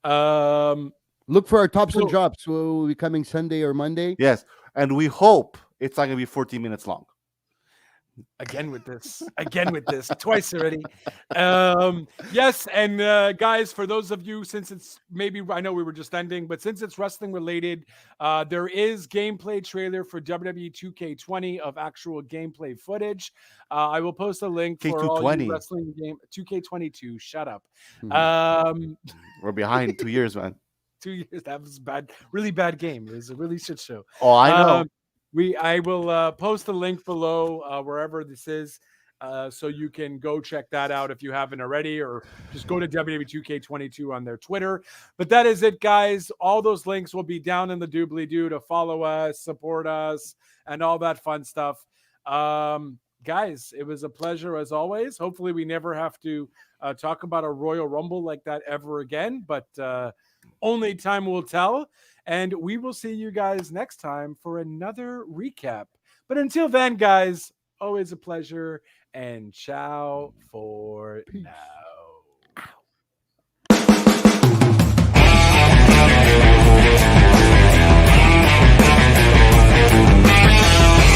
Look for our tops and So- drops. Will be coming Sunday or Monday. Yes, and we hope it's not going to be 14 minutes long. again with this twice already. Yes, and guys, for those of you, since it's I know we were just ending, but since it's wrestling related, there is gameplay trailer for WWE 2K20 of actual gameplay footage. I will post a link for all K220. you wrestling game 2K22. Shut up. Mhm. We're behind 2 years, man. 2 years. That was bad, really bad game. It was a really shit show. Oh, I know. I will post a link below wherever this is, so you can go check that out if you haven't already, or just go to WWE 2K22 on their Twitter. But that is it, guys. All those links will be down in the doobly-doo to follow us, support us, and all that fun stuff. Guys, it was a pleasure as always. Hopefully we never have to talk about a Royal Rumble like that ever again, but only time will tell. And we will see you guys next time for another recap. But until then, guys, always a pleasure, and ciao for now.